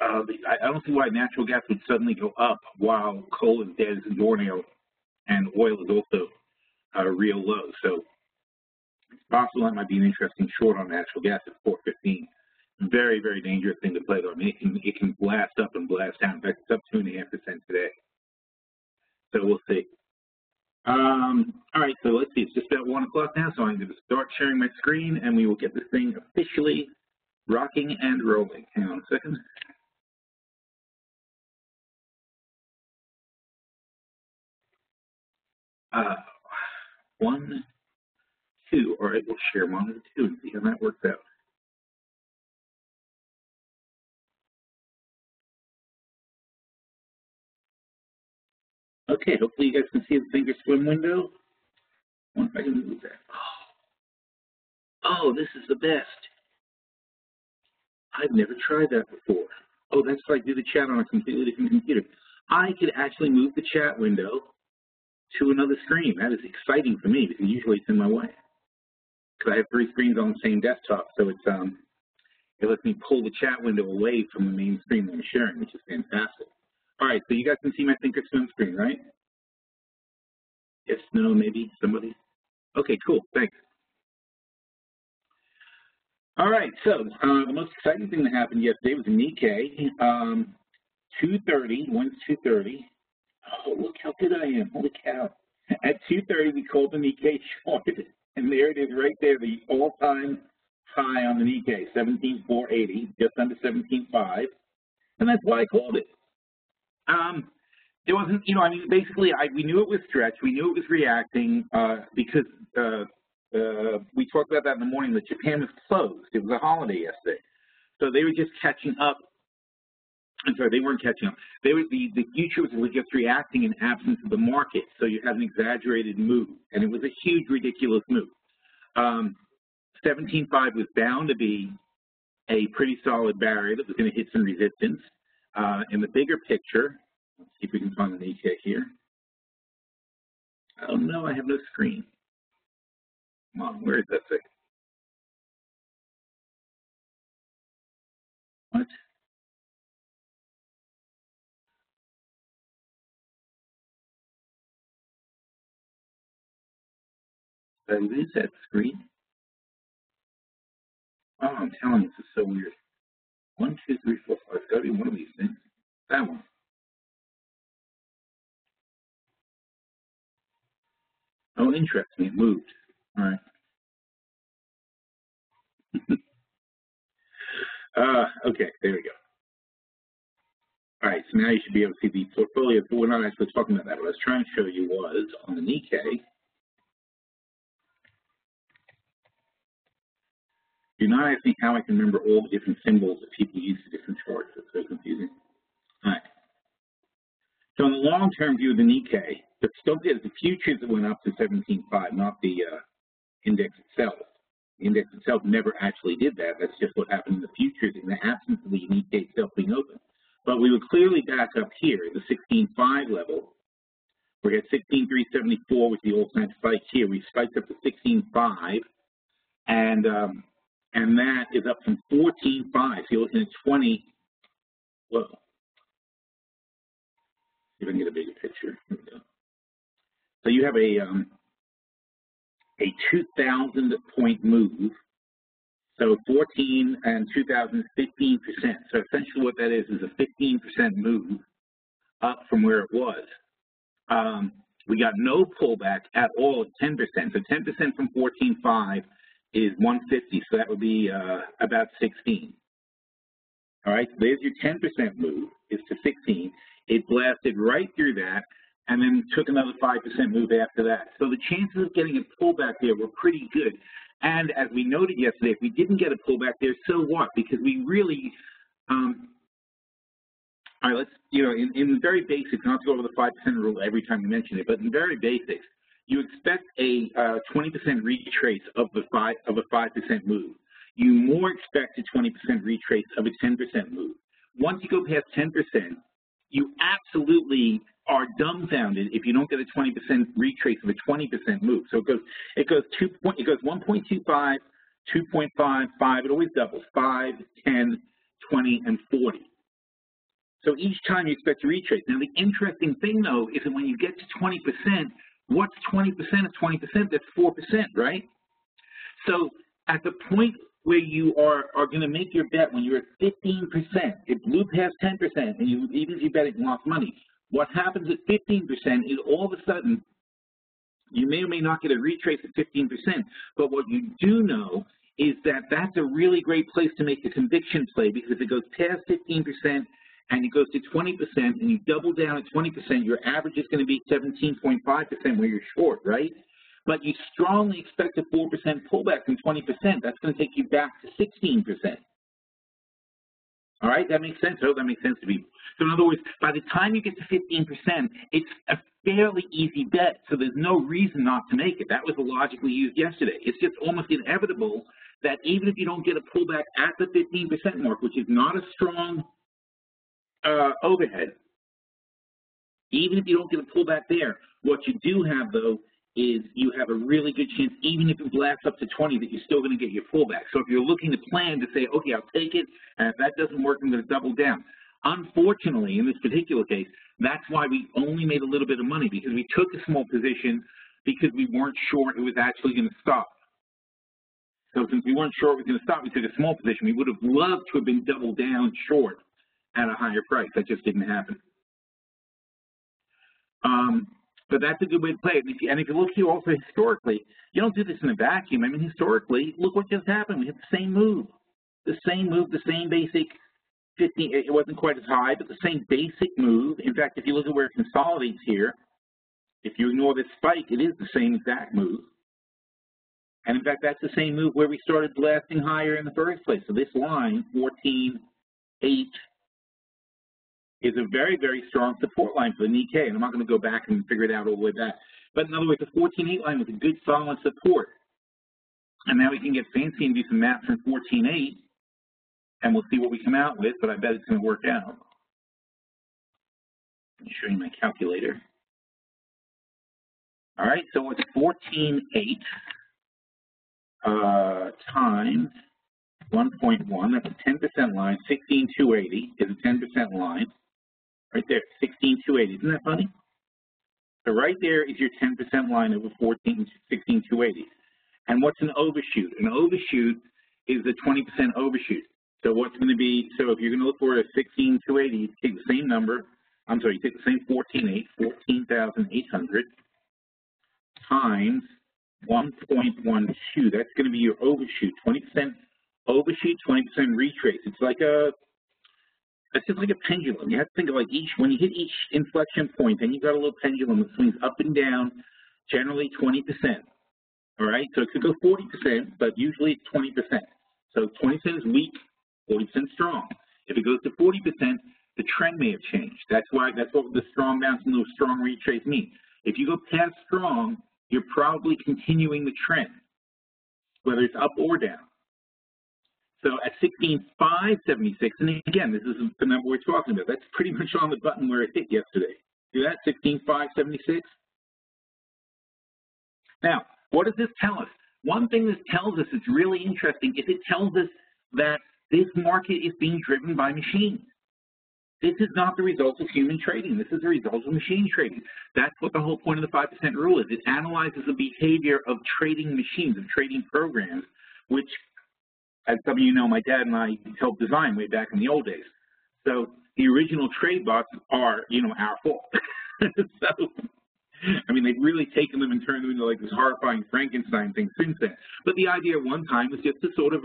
I don't see why natural gas would suddenly go up while coal is dead as a doornail and oil is also real low. So it's possible that might be an interesting short on natural gas at 415. Very, very dangerous thing to play though. I mean, it can blast up and blast down. In fact, it's up 2.5% today. So we'll see. All right, so let's see. It's just about 1 o'clock now, so I'm going to start sharing my screen, and we will get this thing officially rocking and rolling. Hang on a second. One, two. All right, we'll share monitor 2 and see how that works out. Okay, hopefully you guys can see the thinkorswim window. I wonder if I can move that. Oh, this is the best. I've never tried that before. Oh, that's why I do the chat on a completely different computer. I could actually move the chat window to another screen. That is exciting for me because usually it's in my way. Because I have 3 screens on the same desktop, so it's it lets me pull the chat window away from the main screen that I'm sharing, which is fantastic. All right, so you guys can see my thinkorswim screen, right? Yes, no, maybe, somebody? Okay, cool, thanks. All right, so the most exciting thing that happened yesterday was the Nikkei. 230, when's 230? Oh, look how good I am, holy cow. At 230, we called the Nikkei short, and there it is right there, the all-time high on the Nikkei, 17,480, just under 17,500, and that's why I called it. There wasn't, you know, I mean, basically, we knew it was stretched. We knew it was reacting because we talked about that in the morning that Japan was closed. It was a holiday yesterday. So they were just catching up. I'm sorry, they weren't catching up. They were, the futures were just reacting in absence of the market. So you had an exaggerated move. And it was a huge, ridiculous move. 17.5 was bound to be a pretty solid barrier that was going to hit some resistance. In the bigger picture, let's see if we can find the Nikkei here. Oh no, I have no screen. Come on, where is that thing? What? Did I lose that screen? Oh, I'm telling you, this is so weird. 1, 2, 3, 4, 5. It's got to be one of these things. That one. Oh, interesting. It moved. All right. Okay, there we go. All right, so now you should be able to see the portfolio, but we're not actually talking about that. What I was trying to show you was on the Nikkei. Do not ask me how I can remember all the different symbols that people use for different charts. It's so confusing. All right. So in the long-term view of the Nikkei, don't forget the futures that went up to 17.5, not the index itself. The index itself never actually did that. That's just what happened in the futures in the absence of the Nikkei itself being open. But we were clearly back up here at the 16.5 level. We're at 16.374 with the all-time spike here. We spiked up to 16.5, and that is up from 14.5. So you're looking at 20. Whoa. See if I can get a bigger picture. Here we go. So you have a 2,000-point move. So 14 and 2,000 is 15%. So essentially what that is a 15% move up from where it was. We got no pullback at all at 10%. So 10% from 14.5 is 150. So that would be about 16. All right, so there's your 10% move, is to 16. It blasted right through that and then took another 5% move after that. So the chances of getting a pullback there were pretty good. And as we noted yesterday, if we didn't get a pullback there, so what? Because we really, all right, let's, you know, in very basics, not to go over the 5% rule every time we mention it, but in very basics, you expect a 20% retrace of a 5% move. You more expect a 20% retrace of a 10% move. Once you go past 10%, you absolutely are dumbfounded if you don't get a 20% retrace of a 20% move. So it goes 1.25, 2.5, 5. It always doubles 5, 10, 20, and 40. So each time you expect to retrace. Now, the interesting thing, though, is that when you get to 20%, what's 20% of 20%? That's 4%, right? So at the point where you are going to make your bet, when you're at 15%, it blew past 10%, and even if you bet it, you lost money. What happens at 15% is all of a sudden, you may or may not get a retrace at 15%, but what you do know is that that's a really great place to make the conviction play, because if it goes past 15% and it goes to 20% and you double down at 20%, your average is going to be 17.5% where you're short, right? But you strongly expect a 4% pullback from 20%. That's going to take you back to 16%. All right, that makes sense? Oh, that makes sense to people. So in other words, by the time you get to 15%, it's a fairly easy bet, so there's no reason not to make it. That was the logic we used yesterday. It's just almost inevitable that even if you don't get a pullback at the 15% mark, which is not a strong overhead, even if you don't get a pullback there, what you do have, though, is you have a really good chance, even if it blasts up to 20, that you're still going to get your pullback. So if you're looking to plan to say, okay, I'll take it, and if that doesn't work, I'm going to double down. Unfortunately, in this particular case, that's why we only made a little bit of money, because we took a small position because we weren't sure it was actually going to stop. So since we weren't sure it was going to stop, we took a small position. We would have loved to have been double down short at a higher price. That just didn't happen. But that's a good way to play it. And if you look here also historically, you don't do this in a vacuum. I mean, historically, look what just happened. We had the same move, the same basic 15. It wasn't quite as high, but the same basic move. In fact, if you look at where it consolidates here, if you ignore this spike, it is the same exact move. And in fact, that's the same move where we started blasting higher in the first place. So this line, 14.8, is a very, very strong support line for the Nikkei. And I'm not going to go back and figure it out all the way back. But in other words, the 14.8 line was a good, solid support. And now we can get fancy and do some math from 14.8, and we'll see what we come out with, but I bet it's going to work out. Let me show you my calculator. All right, so it's 14.8 times 1.1. That's a 10% line. 16,280 is a 10% line. Right there, 16,280. Isn't that funny? So right there is your 10% line over 16,280. And what's an overshoot? An overshoot is the 20% overshoot. So what's going to be, so if you're going to look for a 16,280, you take the same number, I'm sorry, you take the same 14.8, 14,800 times 1.12. That's going to be your overshoot. 20% overshoot, 20% retrace. It's like it's just like a pendulum. You have to think of like when you hit each inflection point, then you've got a little pendulum that swings up and down, generally 20%. All right, so it could go 40%, but usually it's 20%. So 20% is weak, 40% strong. If it goes to 40%, the trend may have changed. That's what the strong bounce and the strong retrace mean. If you go past strong, you're probably continuing the trend, whether it's up or down. So at 16,576, and again, this is the number we're talking about. That's pretty much on the button where it hit yesterday. See that, 16,576? Now, what does this tell us? One thing this tells us that's really interesting is it tells us that this market is being driven by machines. This is not the result of human trading. This is the result of machine trading. That's what the whole point of the 5% rule is. It analyzes the behavior of trading machines, of trading programs, which, as some of you know, my dad and I helped design way back in the old days. So the original trade bots are, our fault. So, I mean, they've really taken them and turned them into like this horrifying Frankenstein thing since then. But the idea at one time was just to sort of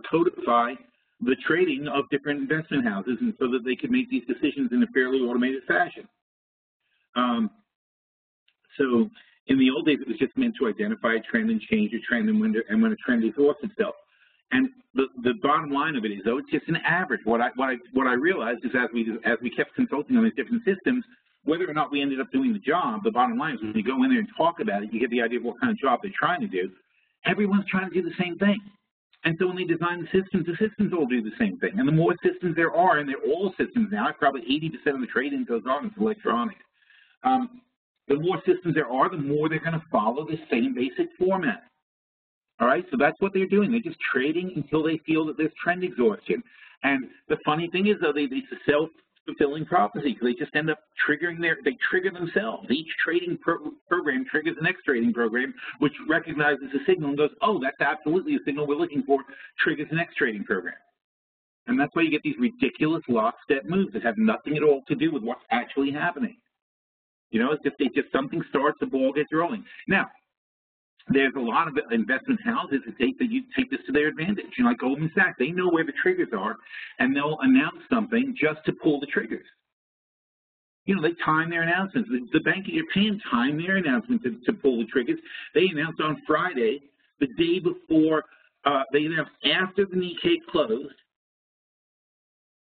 codify the trading of different investment houses, and so that they could make these decisions in a fairly automated fashion. So in the old days, it was just meant to identify a trend and change a trend, and when a trend exhausts itself. And the bottom line of it is, though, it's just an average. What I realized is as we kept consulting on these different systems, whether or not we ended up doing the job, the bottom line is when you go in there and talk about it, you get the idea of what kind of job they're trying to do. Everyone's trying to do the same thing. And so when they design the systems all do the same thing. And the more systems there are, and they're all systems now, probably 80% of the trading goes on is electronic. The more systems there are, the more they're going to follow the same basic format. All right, so that's what they're doing. They're just trading until they feel that there's trend exhaustion. And the funny thing is, though, it's a self-fulfilling prophecy because they just end up they trigger themselves. Each trading program triggers the next trading program, which recognizes the signal and goes, oh, that's absolutely the signal we're looking for, triggers the next trading program. And that's why you get these ridiculous lockstep moves that have nothing at all to do with what's actually happening. You know, it's just something starts, the ball gets rolling. Now, there's a lot of investment houses that take this to their advantage. You know, like Goldman Sachs, they know where the triggers are, and they'll announce something just to pull the triggers. You know, they time their announcements. The Bank of Japan timed their announcement to pull the triggers. They announced on Friday, the day before, they announced after the Nikkei closed.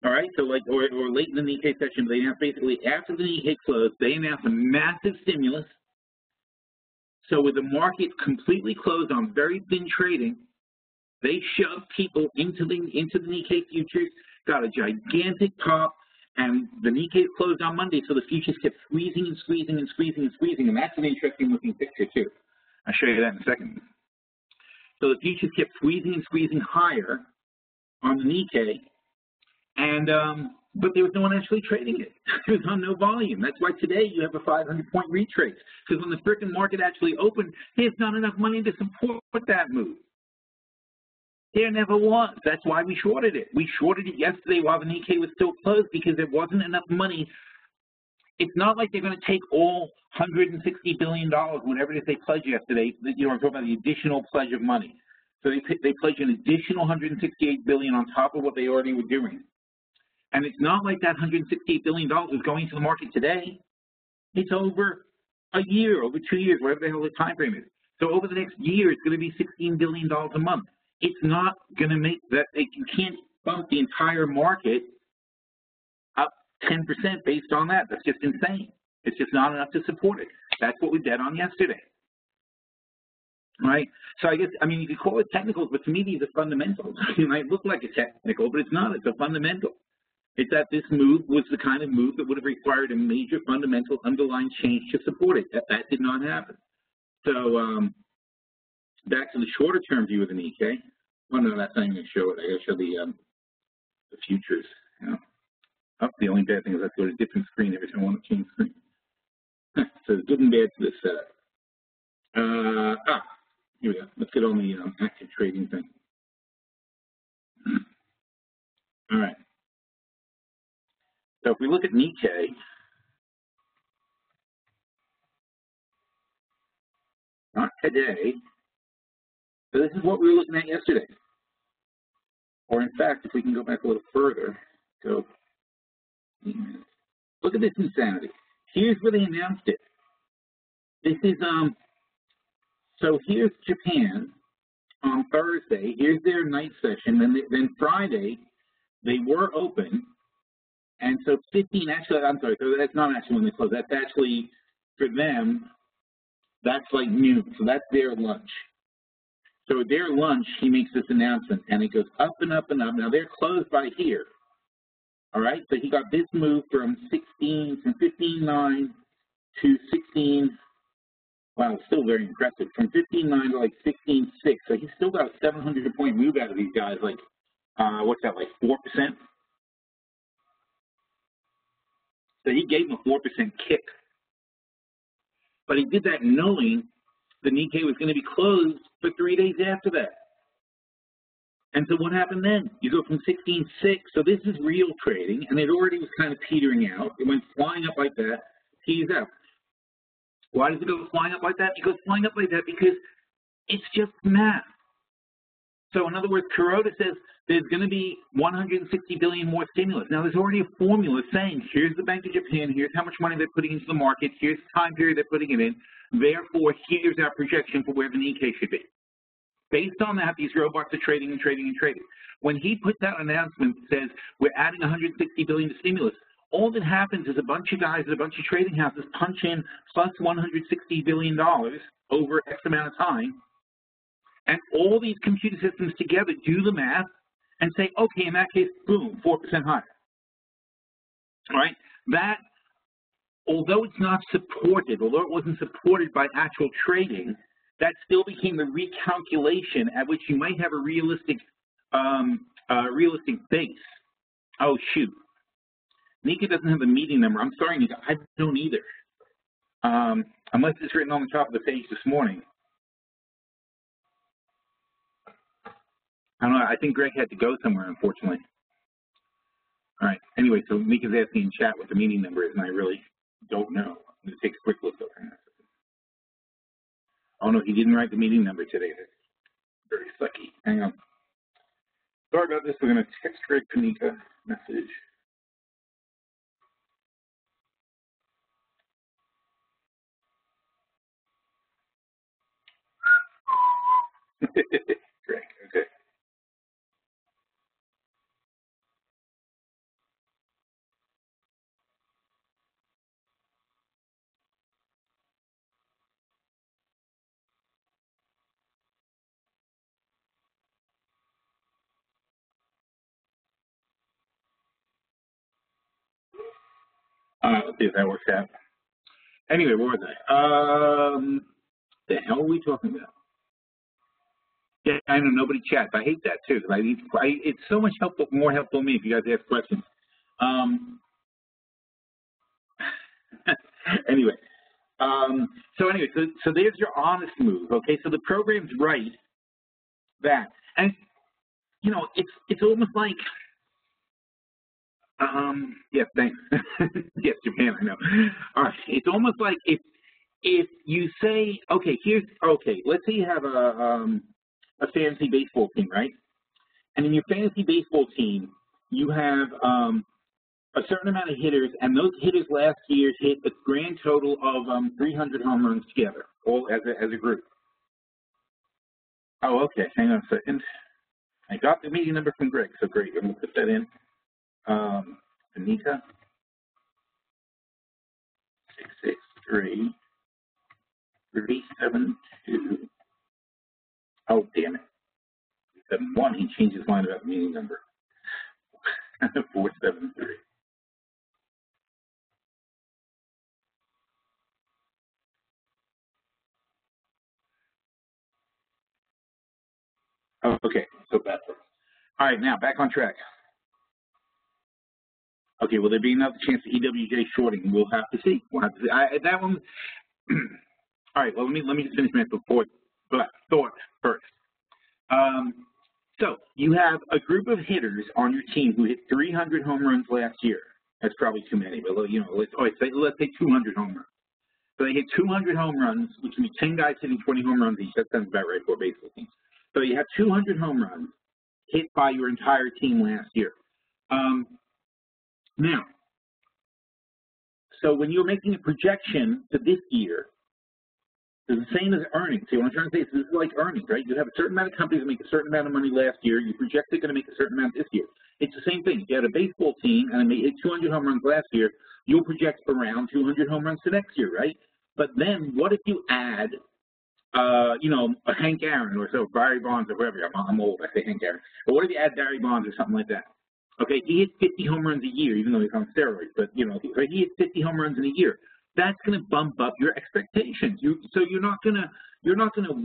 All right, so like, or late in the Nikkei session, they announced basically after the Nikkei closed, they announced a massive stimulus. So with the market completely closed on very thin trading, they shoved people into the Nikkei futures, got a gigantic pop, and the Nikkei closed on Monday, so the futures kept squeezing and squeezing and squeezing and squeezing, and that's an interesting looking picture too. I'll show you that in a second. So the futures kept squeezing and squeezing higher on the Nikkei, and but there was no one actually trading it. It was on no volume. That's why today you have a 500-point retrace, because when the frickin' market actually opened, there's not enough money to support that move. There never was. That's why we shorted it. We shorted it yesterday while the Nikkei was still closed because there wasn't enough money. It's not like they're going to take all $160 billion, whatever it is they pledged yesterday. You know, I'm talking about the additional pledge of money. So they pledged an additional $168 billion on top of what they already were doing. And it's not like that $168 billion is going to the market today. It's over a year, over 2 years, whatever the hell the time frame is. So over the next year, it's going to be $16 billion a month. It's not going to make that. You can't bump the entire market up 10% based on that. That's just insane. It's just not enough to support it. That's what we bet on yesterday. Right? So I guess, I mean, you could call it technicals, but to me, these are fundamentals. It might look like a technical, but it's not. It's a fundamental. It's that this move was the kind of move that would have required a major fundamental underlying change to support it. That did not happen. So back to the shorter term view of the Nikkei. Well, no, that's not even going to show it. I got to show the futures. You know. Oh, the only bad thing is I have to go to a different screen every time I want to change screen. So it's good and bad to this setup. Here we go. Let's get on the active trading thing. All right. So if we look at Nikkei, not today, so this is what we were looking at yesterday. Or in fact, if we can go back a little further, look at this insanity. Here's where they announced it. This is, so here's Japan on Thursday. Here's their night session. Then Friday, they were open. And so 15, actually, I'm sorry, so that's not actually when they close. That's actually, for them, that's like noon. So that's their lunch. So at their lunch, he makes this announcement, and it goes up and up and up. Now, they're closed by here. All right? So he got this move from 15.9 to 16. Wow, it's still very impressive. From 15.9 to like 16.6. So he's still got a 700-point move out of these guys, like, what's that, like 4%? So he gave him a 4% kick. But he did that knowing the Nikkei was going to be closed for 3 days after that. And so what happened then? You go from 16.6, so this is real trading, and it already was kind of petering out. It went flying up like that, tees out. Why does it go flying up like that? It goes flying up like that because it's just math. So in other words, Kuroda says there's going to be 160 billion more stimulus. Now there's already a formula saying here's the Bank of Japan, here's how much money they're putting into the market, here's the time period they're putting it in, therefore here's our projection for where the Nikkei should be. Based on that, these robots are trading and trading and trading. When he puts out an announcement that says we're adding 160 billion to stimulus, all that happens is a bunch of guys at a bunch of trading houses punch in plus $160 billion over X amount of time, and all these computer systems together do the math and say, okay, in that case, boom, 4% higher. All right? That, although it's not supported, although it wasn't supported by actual trading, that still became the recalculation at which you might have a realistic base. Oh, shoot. Nika doesn't have a meeting number. I'm sorry, Nika, I don't either. Unless it's written on the top of the page this morning. I don't know. I think Greg had to go somewhere, unfortunately. All right. Anyway, so Nika's asking in chat what the meeting number is, and I really don't know. I'm going to take a quick look over here. Oh, no, he didn't write the meeting number today. That's very sucky. Hang on. Sorry about this. We're going to text Greg to Nika message. Greg, okay. Let's see if that works out. Anyway, what was I? The hell are we talking about? Yeah, I know nobody chats. I hate that too. It's so much more helpful to me if you guys ask questions. Anyway, so there's your honest move. Okay, so the program's right that, and you know, it's almost like, yes, thanks. Yes, Japan, I know. All right, it's almost like if you say, okay, let's say you have a fantasy baseball team, right? And in your fantasy baseball team, you have a certain amount of hitters, and those hitters last year hit a grand total of 300 home runs together, all as a group. Oh, okay. Hang on a second. I got the meeting number from Greg, so great. I'm going to put that in. Anita, 663-372. Oh, damn it. 71, he changed his mind about the meeting number. 473. Oh, okay, so that's it. All right, now back on track. Okay, will there be another chance of EWJ shorting? We'll have to see. We'll have to see. That one. All right. Well, let me just finish my thought first. So you have a group of hitters on your team who hit 300 home runs last year. That's probably too many, but you know, let's say 200 home runs. So they hit 200 home runs, which would be 10 guys hitting 20 home runs each. That sounds about right for a baseball team. So you have 200 home runs hit by your entire team last year. Now, so when you're making a projection for this year, it's the same as earnings. See, what I'm trying to say is this is like earnings, right? You have a certain amount of companies that make a certain amount of money last year. You project they're going to make a certain amount this year. It's the same thing. If you had a baseball team and they hit 200 home runs last year, you'll project around 200 home runs to next year, right? But then what if you add, you know, a Hank Aaron or so, Barry Bonds or whatever. I'm old, I say Hank Aaron. But what if you add Barry Bonds or something like that? Okay, he hits 50 home runs a year, even though he's on steroids. But, you know, he hits 50 home runs in a year. That's going to bump up your expectations. So you're not going to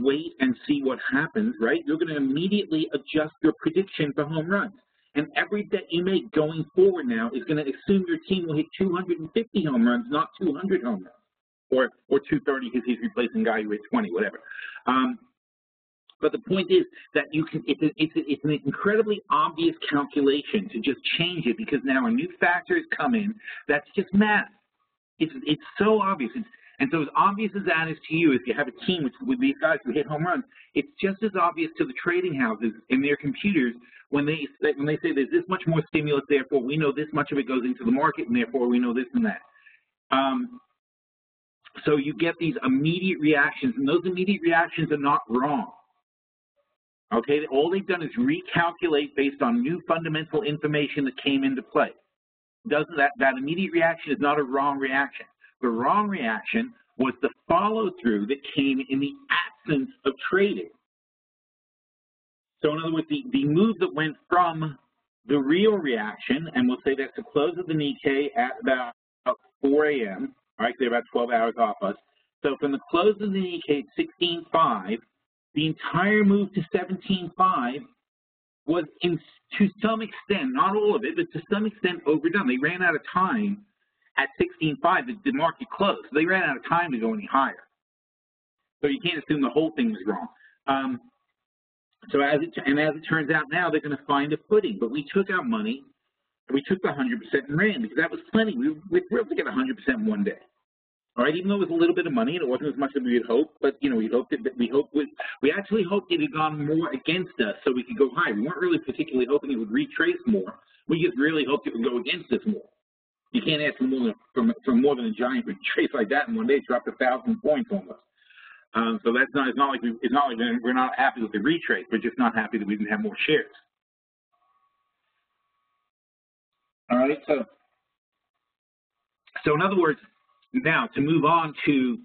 wait and see what happens, right? You're going to immediately adjust your prediction for home runs. And every bet you make going forward now is going to assume your team will hit 250 home runs, not 200 home runs, or 230 because he's replacing a guy who hit 20, whatever. But the point is that you can. It's an incredibly obvious calculation to just change it because now a new factor has come in. That's just math. It's so obvious. And so as obvious as that is to you, if you have a team with these guys who hit home runs, it's just as obvious to the trading houses in their computers when they say there's this much more stimulus, therefore we know this much of it goes into the market, and therefore we know this and that. So you get these immediate reactions, and those immediate reactions are not wrong. Okay, all they've done is recalculate based on new fundamental information that came into play. That immediate reaction is not a wrong reaction. The wrong reaction was the follow-through that came in the absence of trading. So in other words, the move that went from the real reaction, and we'll say that's the close of the Nikkei at about 4 a.m., all right, they're about 12 hours off us. So from the close of the Nikkei at 16.5, the entire move to 17.5 was to some extent, not all of it, but to some extent overdone. They ran out of time at 16.5. The market closed. So they ran out of time to go any higher. So you can't assume the whole thing was wrong. So as it turns out now, they're going to find a footing. But we took our money, we took the 100% and ran because that was plenty. We were able to get 100% in one day. All right, even though it was a little bit of money and it wasn't as much as we had hoped, but we actually hoped it had gone more against us so we could go higher. We weren't really particularly hoping it would retrace more. We just really hoped it would go against us more. You can't ask for more than a giant retrace like that in one day. It dropped 1,000 points almost. So that's not. It's not like we're not happy with the retrace. We're just not happy that we didn't have more shares. All right. So in other words. Now, to move on to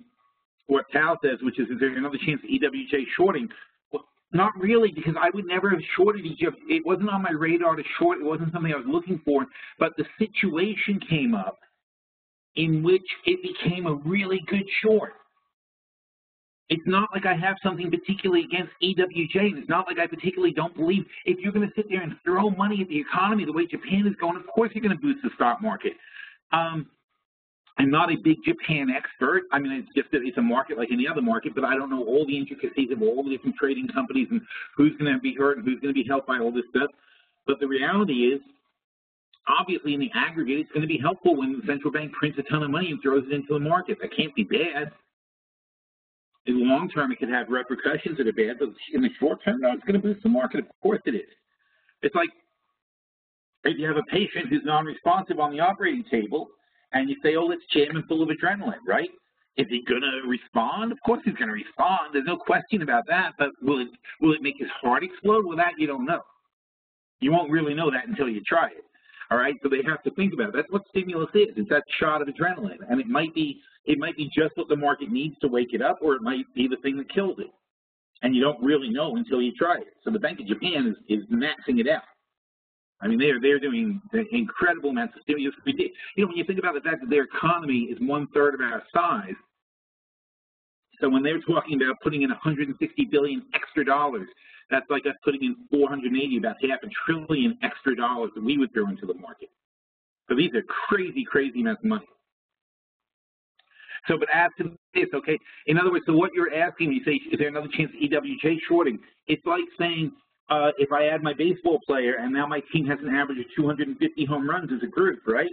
what Tal says, which is there another chance of EWJ shorting? Well, not really, because I would never have shorted EWJ. It wasn't on my radar to short. It wasn't something I was looking for. But the situation came up in which it became a really good short. It's not like I have something particularly against EWJ. It's not like I particularly don't believe if you're going to sit there and throw money at the economy the way Japan is going, of course you're going to boost the stock market. I'm not a big Japan expert. I mean, it's a market like any other market, but I don't know all the intricacies of all the different trading companies and who's going to be hurt and who's going to be helped by all this stuff. But the reality is, obviously, in the aggregate, it's going to be helpful when the central bank prints a ton of money and throws it into the market. That can't be bad. In the long term, it could have repercussions that are bad, but in the short term, no, it's going to boost the market. Of course it is. It's like if you have a patient who's non-responsive on the operating table, and you say, oh, let's jam him full of adrenaline, right? Is he going to respond? Of course he's going to respond. There's no question about that. But will it make his heart explode? Well, that you don't know. You won't really know that until you try it. All right? So they have to think about it. That's what stimulus is. It's that shot of adrenaline. And it might be just what the market needs to wake it up, or it might be the thing that kills it. And you don't really know until you try it. So the Bank of Japan is maxing it out. I mean, they're doing incredible amounts of stimulus. When you think about the fact that their economy is 1/3 of our size, so when they're talking about putting in $160 billion extra dollars, that's like us putting in 480, about $500 billion extra dollars that we would throw into the market. So these are crazy, crazy amounts of money. So, but as to this, okay, in other words, so what you're asking me, you say, is there another chance of EWJ shorting? It's like saying, if I add my baseball player and now my team has an average of 250 home runs as a group, right?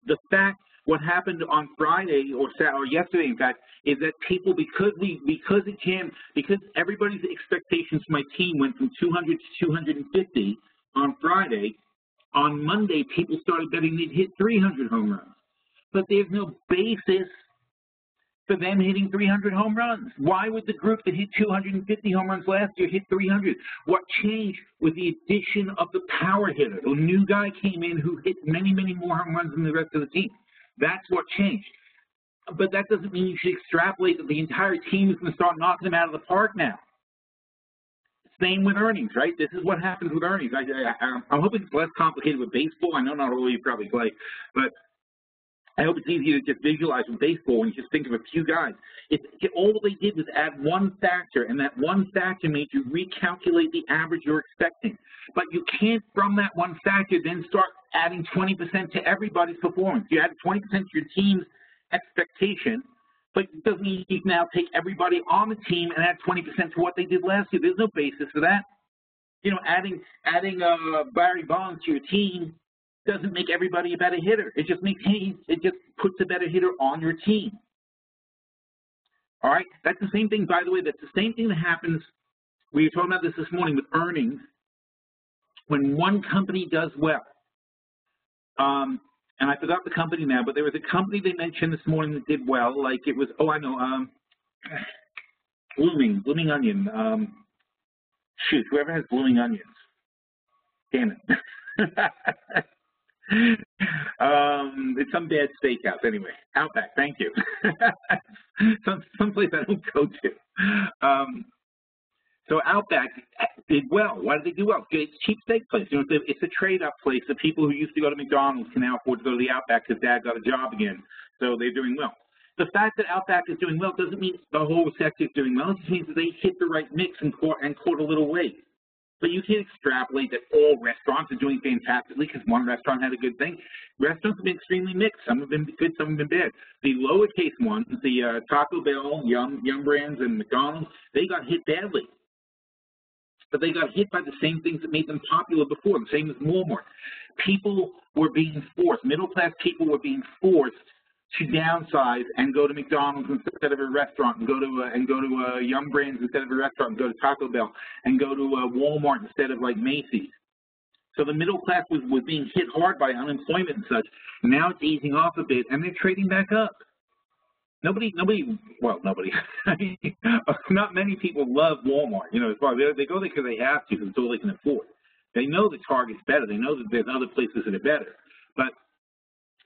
The fact, what happened on Friday or yesterday, in fact, is that people, because everybody's expectations for my team went from 200 to 250 on Friday, on Monday people started betting they'd hit 300 home runs. But there's no basis for them hitting 300 home runs. Why would the group that hit 250 home runs last year hit 300? What changed was the addition of the power hitter. A new guy came in who hit many, many more home runs than the rest of the team. That's what changed. But that doesn't mean you should extrapolate that the entire team is going to start knocking them out of the park now. Same with earnings, right? This is what happens with earnings. I'm hoping it's less complicated with baseball. I know not all of you probably play, but I hope it's easier to just visualize with baseball when you just think of a few guys. All they did was add one factor, and that one factor made you recalculate the average you're expecting. But you can't, from that one factor, then start adding 20% to everybody's performance. You add 20% to your team's expectation, but it doesn't mean you can now take everybody on the team and add 20% to what they did last year. There's no basis for that. You know, adding Barry Bonds to your team doesn't make everybody a better hitter. It just puts a better hitter on your team. All right, that's the same thing, by the way. That's the same thing that happens. We were talking about this morning with earnings. When one company does well, and I forgot the company now, but there was a company they mentioned this morning that did well. Like it was, oh, I know, Blooming Onion. Shoot, whoever has Blooming Onions. Damn it. It's some bad steakhouse anyway. Outback, thank you. Someplace I don't go to. So Outback did well. Why did they do well? It's a cheap steak place. You know, it's a trade-up place. The people who used to go to McDonald's can now afford to go to the Outback because Dad got a job again. So they're doing well. The fact that Outback is doing well doesn't mean the whole sector is doing well. It just means that they hit the right mix and caught a little weight. But you can't extrapolate that all restaurants are doing fantastically because one restaurant had a good thing. Restaurants have been extremely mixed. Some have been good, some have been bad. The lowercase ones, the Taco Bell, Yum Brands, and McDonald's, they got hit badly. But they got hit by the same things that made them popular before, the same as Walmart. People were being forced, middle-class people were being forced to downsize and go to McDonald's instead of a restaurant, and go to Yum Brands instead of a restaurant, and go to Taco Bell, and go to Walmart instead of like Macy's. So the middle class was being hit hard by unemployment and such. Now it's easing off a bit, and they're trading back up. Nobody. I mean, not many people love Walmart. You know, they go there because they have to, because it's all they can afford. They know that Target's better. They know that there's other places that are better, but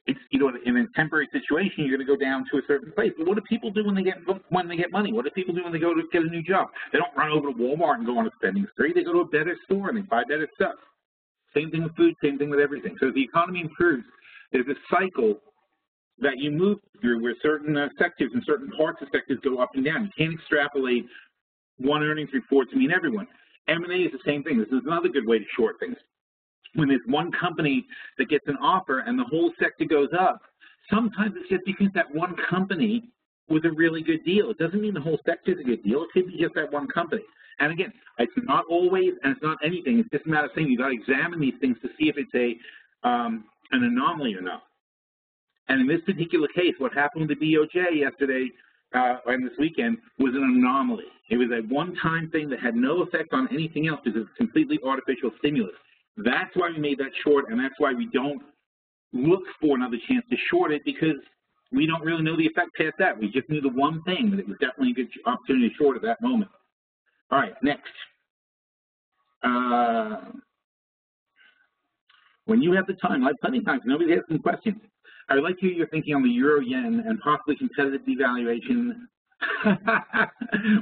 it's, you know, in a temporary situation, you're going to go down to a certain place. But what do people do when they get money? What do people do when they go to get a new job? They don't run over to Walmart and go on a spending spree. They go to a better store and they buy better stuff. Same thing with food, same thing with everything. So as the economy improves, there's a cycle that you move through where certain sectors and certain parts of sectors go up and down. You can't extrapolate one earnings report to mean everyone. M&A is the same thing. This is another good way to short things. When there's one company that gets an offer and the whole sector goes up, sometimes it's just because that one company was a really good deal. It doesn't mean the whole sector is a good deal. It could be just that one company. And again, it's not always, and it's not anything. It's just a matter of saying you've got to examine these things to see if it's an anomaly or not. And in this particular case, what happened with the DOJ yesterday and this weekend was an anomaly. It was a one-time thing that had no effect on anything else because it's completely artificial stimulus. That's why we made that short, and that's why we don't look for another chance to short it, because we don't really know the effect past that. We just knew the one thing, that it was definitely a good opportunity to short at that moment. All right, next. When you have the time, I have plenty of time, so nobody has some questions. I would like to hear your thinking on the euro-yen and possibly competitive devaluation.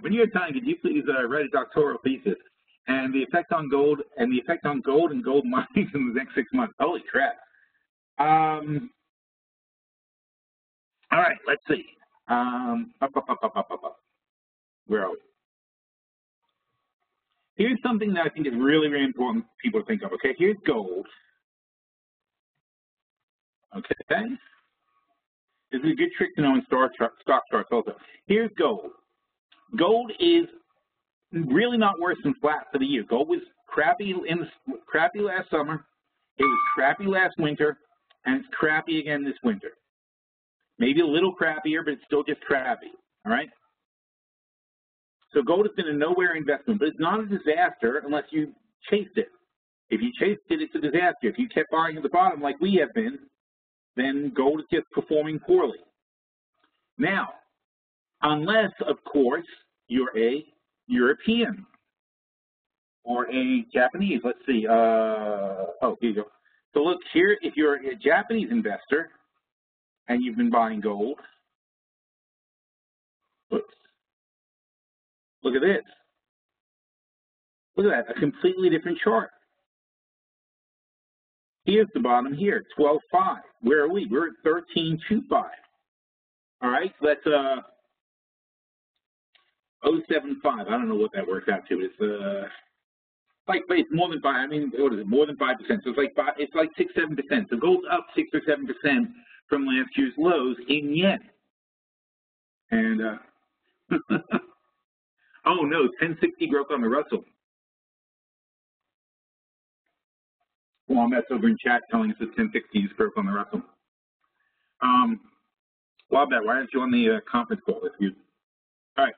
When you have time, could you please write a doctoral thesis? And the effect on gold, and gold mining in the next 6 months. Holy crap. All right, let's see. Where are we? Here's something that I think is really, really important for people to think of. Okay, here's gold. Okay. This is a good trick to know in stock charts also. Here's gold. Gold is really not worse than flat for the year. Gold was crappy last summer, it was crappy last winter, and it's crappy again this winter. Maybe a little crappier, but it's still just crappy, all right? So gold has been a nowhere investment, but it's not a disaster unless you chased it. If you chased it, it's a disaster. If you kept buying at the bottom like we have been, then gold is just performing poorly. Now, unless, of course, you're a European or a Japanese. Let's see. Oh, here you go. So look here, if you're a Japanese investor and you've been buying gold, oops, look at this. Look at that, a completely different chart. Here's the bottom here, 12.5. Where are we? We're at 13.25. All right, so that's 0.75. I don't know what that works out to. It's like it's more than 5. I mean, what is it? More than 5%. So it's like 6-7%. So gold's up 6 or 7% from last year's lows in yen. And oh no, 1060 broke on the Russell. Well, that's over in chat telling us that 1060 is broke on the Russell. Love that. Why aren't you on the conference call with you? All right.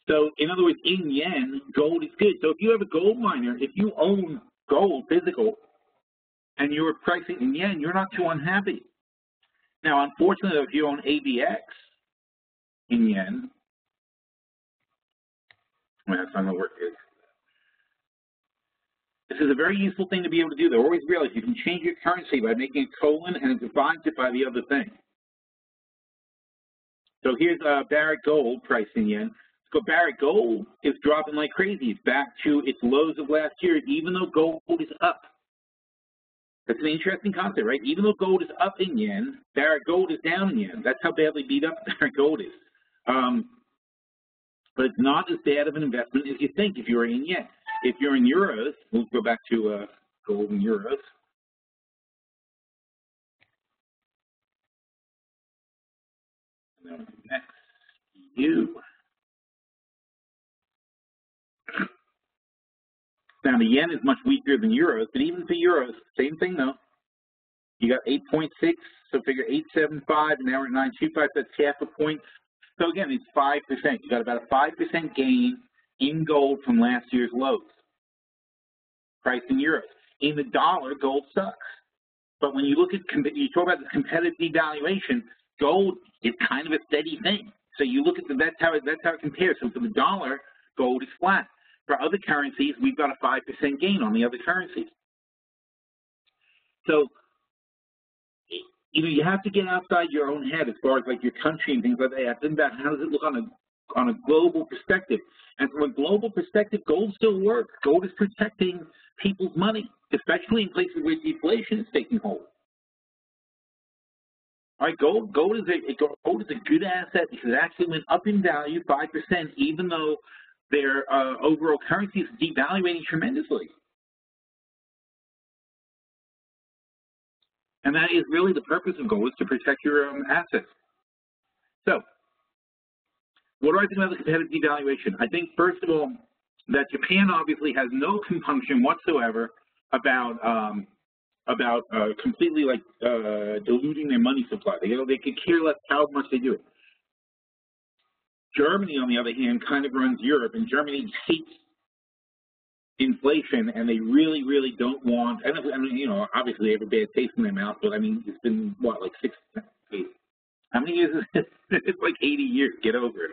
So, in other words, in yen, gold is good. So, if you have a gold miner, if you own gold, physical, and you're pricing in yen, you're not too unhappy. Now, unfortunately, if you own ABX in yen, well, that's not going to work. This is a very useful thing to be able to do, though. Always realize you can change your currency by making a colon and it divides it by the other thing. So here's Barrick Gold price in yen. So Barrick Gold is dropping like crazy. It's back to its lows of last year, even though gold is up. That's an interesting concept, right? Even though gold is up in yen, Barrick Gold is down in yen. That's how badly beat up Barrick Gold is. but it's not as bad of an investment as you think if you're in yen. If you're in euros, we'll go back to gold and euros. And then next, EU. Now the yen is much weaker than euros, but even for euros, same thing though. You got 8.6, so figure 875, and now we're at 925, that's half a point. So again, it's 5%. You got about a 5% gain in gold from last year's lows, priced in euros. In the dollar, gold sucks. But when you look at, you talk about the competitive devaluation, gold is kind of a steady thing. So you look at that's how it compares. So for the dollar, gold is flat. For other currencies, we've got a 5% gain on the other currencies. So, you know, you have to get outside your own head as far as like your country and things like that. You have to think about how does it look on a global perspective. And from a global perspective, gold still works. Gold is protecting people's money, especially in places where deflation is taking hold. All right, gold is a good asset because it actually went up in value 5%, even though their overall currency is devaluating tremendously. And that is really the purpose of gold, is to protect your assets. So, what do I think about the competitive devaluation? I think, first of all, that Japan obviously has no compunction whatsoever about completely like diluting their money supply. They could care less how much they do it. Germany, on the other hand, kind of runs Europe, and Germany hates inflation, and they really, really don't want. I mean, you know, obviously they have a bad taste in their mouth, but I mean, it's been what, like 6, 8, how many years is it? It's like 80 years. Get over it.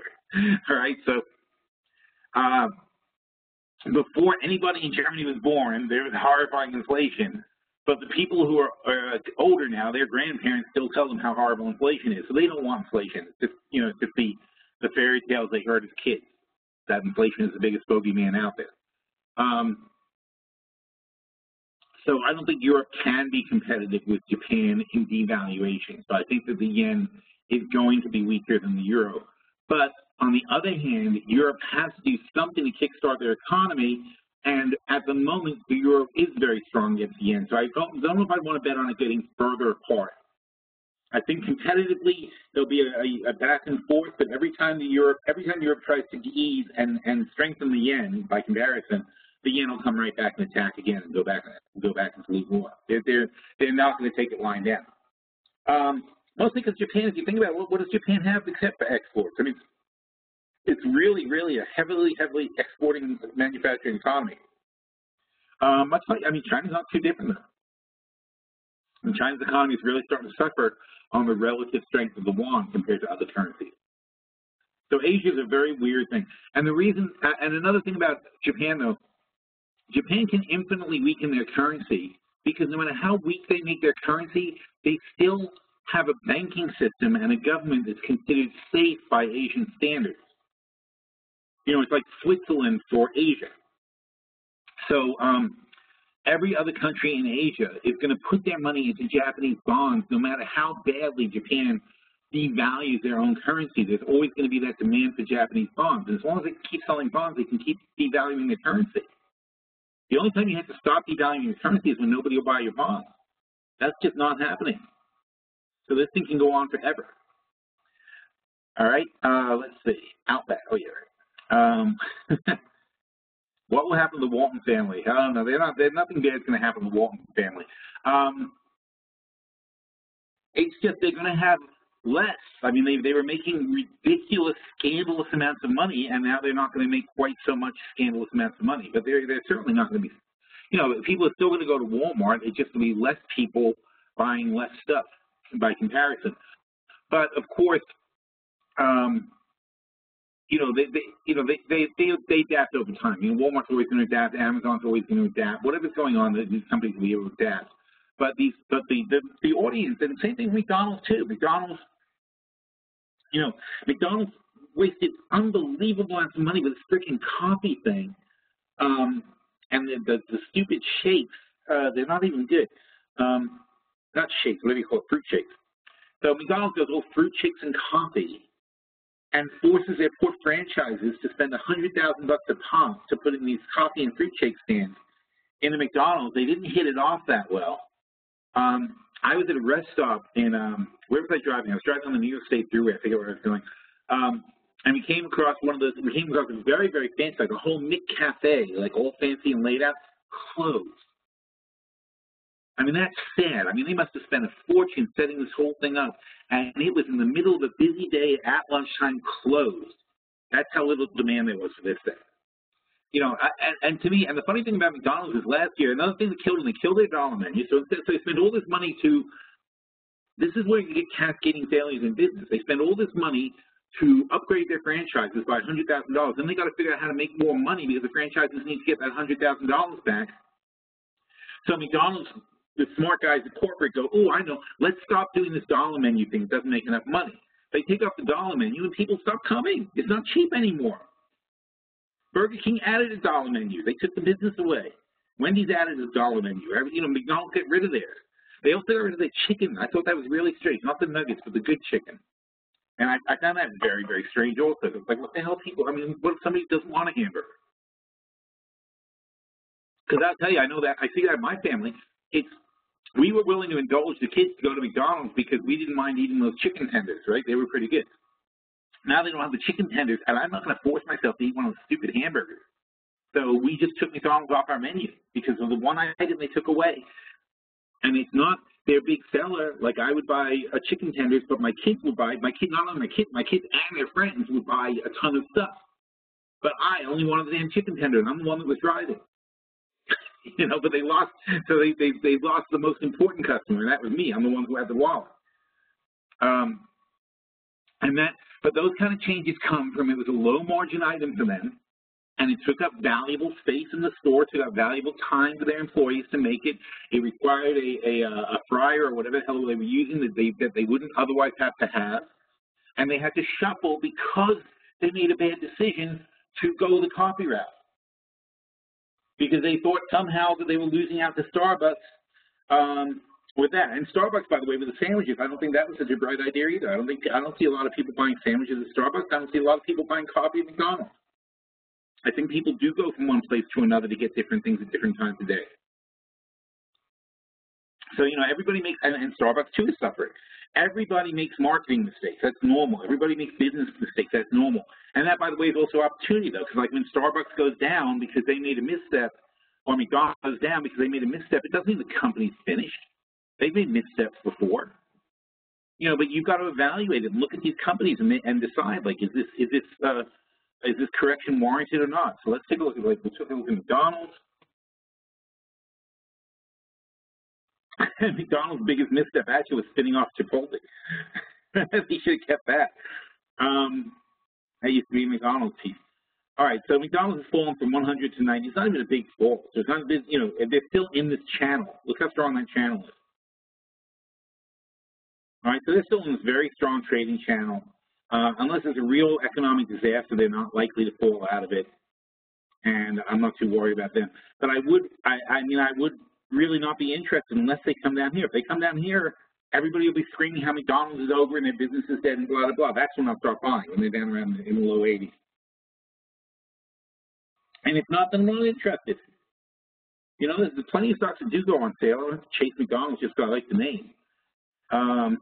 All right, so before anybody in Germany was born, there was horrifying inflation. But the people who are older now, their grandparents still tell them how horrible inflation is. So they don't want inflation. It's just, you know, it's just the fairy tales they heard as kids, that inflation is the biggest bogeyman out there. So I don't think Europe can be competitive with Japan in devaluation. So I think that the yen is going to be weaker than the euro. But on the other hand, Europe has to do something to kickstart their economy. And at the moment, the euro is very strong against the yen. So I don't know if I want to bet on it getting further apart. I think competitively there'll be a back and forth, but every time Europe tries to ease and strengthen the yen by comparison, the yen will come right back and attack again and go back into lose more. They're not going to take it lying down. Mostly because Japan, if you think about it, what does Japan have except for exports? I mean, it's really, really a heavily exporting manufacturing economy. Much like, I mean, China's not too different though. And China's economy is really starting to suffer on the relative strength of the yuan compared to other currencies. So Asia is a very weird thing. And the reason, and another thing about Japan though, Japan can infinitely weaken their currency because no matter how weak they make their currency, they still have a banking system and a government that's considered safe by Asian standards. You know, it's like Switzerland for Asia. So every other country in Asia is going to put their money into Japanese bonds no matter how badly Japan devalues their own currency. There's always going to be that demand for Japanese bonds. And as long as they keep selling bonds, they can keep devaluing their currency. The only time you have to stop devaluing your currency is when nobody will buy your bonds. That's just not happening. So this thing can go on forever. All right, let's see. Outback. Oh, yeah. What will happen to the Walton family? I don't know. Nothing bad is going to happen to the Walton family. It's just they're going to have less. I mean, they were making ridiculous, scandalous amounts of money, and now they're not going to make quite so much scandalous amounts of money. But they're certainly not going to be, you know, people are still going to go to Walmart. It's just going to be less people buying less stuff by comparison. But of course, you know, they adapt over time. You know, Walmart's always going to adapt. Amazon's always going to adapt. Whatever's going on, these companies will be able to adapt. But the audience, and the same thing with McDonald's too. McDonald's, you know, McDonald's wasted unbelievable amounts of money with this freaking coffee thing, and the stupid shakes. They're not even good. Not shakes. What do you call it? Fruit shakes. So McDonald's goes, oh, fruit shakes and coffee. and forces their poor franchises to spend $100,000 a pop to put in these coffee and fruit shake stands in a McDonald's. They didn't hit it off that well. I was at a rest stop in, where was I driving? I was driving on the New York State Thruway. I forget where I was going. And we came across we came across a very, very fancy, like a whole McCafe, like all fancy and laid out, closed. I mean, that's sad. I mean, they must have spent a fortune setting this whole thing up, and it was in the middle of a busy day at lunchtime, closed. That's how little demand there was for this thing. You know, and to me, and the funny thing about McDonald's is last year, another thing that killed them, they killed their dollar menu. So they spent all this money to, this is where you get cascading failures in business. They spend all this money to upgrade their franchises by $100,000. Then they got to figure out how to make more money because the franchises need to get that $100,000 back. So McDonald's, the smart guys at corporate go, oh, I know, let's stop doing this dollar menu thing. It doesn't make enough money. They take off the dollar menu and people stop coming. It's not cheap anymore. Burger King added a dollar menu. They took the business away. Wendy's added a dollar menu. You know, McDonald's got rid of theirs. They also got rid of their chicken. I thought that was really strange. Not the nuggets, but the good chicken. And I found that very, very strange also. It's like, what the hell, people? I mean, what if somebody doesn't want a hamburger? Because I'll tell you, I know that, I see that in my family, we were willing to indulge the kids to go to McDonald's because we didn't mind eating those chicken tenders, right? They were pretty good. Now they don't have the chicken tenders, and I'm not going to force myself to eat one of those stupid hamburgers. So we just took McDonald's off our menu because of the one item they took away. And it's not their big seller. Like, I would buy a chicken tenders, but my kids would buy, not only my kids and their friends would buy a ton of stuff. But I only wanted the damn chicken tender, and I'm the one that was driving. You know, but they lost, so they lost the most important customer, and that was me. I'm the one who had the wallet. But those kind of changes come from, it was a low margin item for them, and it took up valuable space in the store, took up valuable time for their employees to make it. It required a fryer or whatever the hell they were using that they wouldn't otherwise have to have, and they had to shuffle because they made a bad decision to go the coffee route. Because they thought somehow that they were losing out to Starbucks with that. And Starbucks, by the way, with the sandwiches, I don't think that was such a bright idea either. I don't see a lot of people buying sandwiches at Starbucks. I don't see a lot of people buying coffee at McDonald's. I think people do go from one place to another to get different things at different times of day. So, you know, everybody makes, and Starbucks too is suffering. Everybody makes marketing mistakes. That's normal. Everybody makes business mistakes. That's normal. And that, by the way, is also opportunity, though, because like when Starbucks goes down because they made a misstep, or McDonald's goes down because they made a misstep, it doesn't mean the company's finished. They've made missteps before. You know, but you've got to evaluate it and look at these companies and decide, like, is this correction warranted or not? So let's take a look at, like, let's take a look at McDonald's. McDonald's' biggest misstep actually was spinning off Chipotle. He should have kept that. That used to be McDonald's piece. All right, so McDonald's has fallen from 100 to 90. It's not even a big fall. So it's not a big, you know, they're still in this channel. Look how strong that channel is. All right, so they're still in this very strong trading channel. Unless there's a real economic disaster, they're not likely to fall out of it. And I'm not too worried about them. But I would really not be interested unless they come down here. If they come down here, everybody will be screaming how McDonald's is over and their business is dead and blah, blah, blah. That's when I'll start buying, when they're down around in the low 80s. And if not, then I'm not interested. You know, there's plenty of stocks that do go on sale. I don't have to chase McDonald's just because I like the name.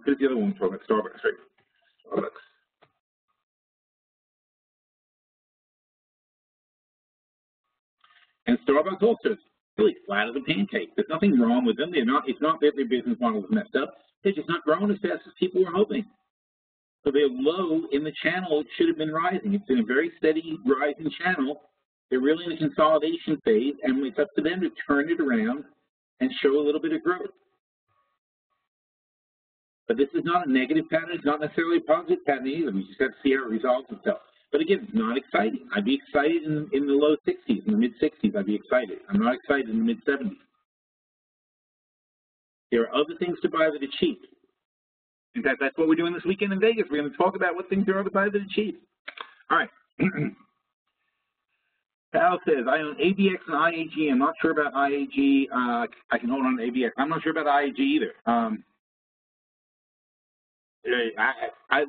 Who's the other one we're talking about? Starbucks, right? Starbucks. And Starbucks also is really flat as a pancake. There's nothing wrong with them. It's not that their business model is messed up. They're just not growing as fast as people were hoping. So they're low in the channel. It should have been rising. It's in a very steady rising channel. They're really in a consolidation phase, and it's up to them to turn it around and show a little bit of growth. But this is not a negative pattern. It's not necessarily a positive pattern either. We just have to see how it resolves itself. But again, it's not exciting. I'd be excited in the low 60s, in the mid 60s. I'd be excited. I'm not excited in the mid 70s. There are other things to buy that are cheap. In fact, that's what we're doing this weekend in Vegas. We're going to talk about what things there are to buy that are cheap. All right. Al says, I own ABX and IAG. I'm not sure about IAG. I can hold on to ABX. I'm not sure about IAG either.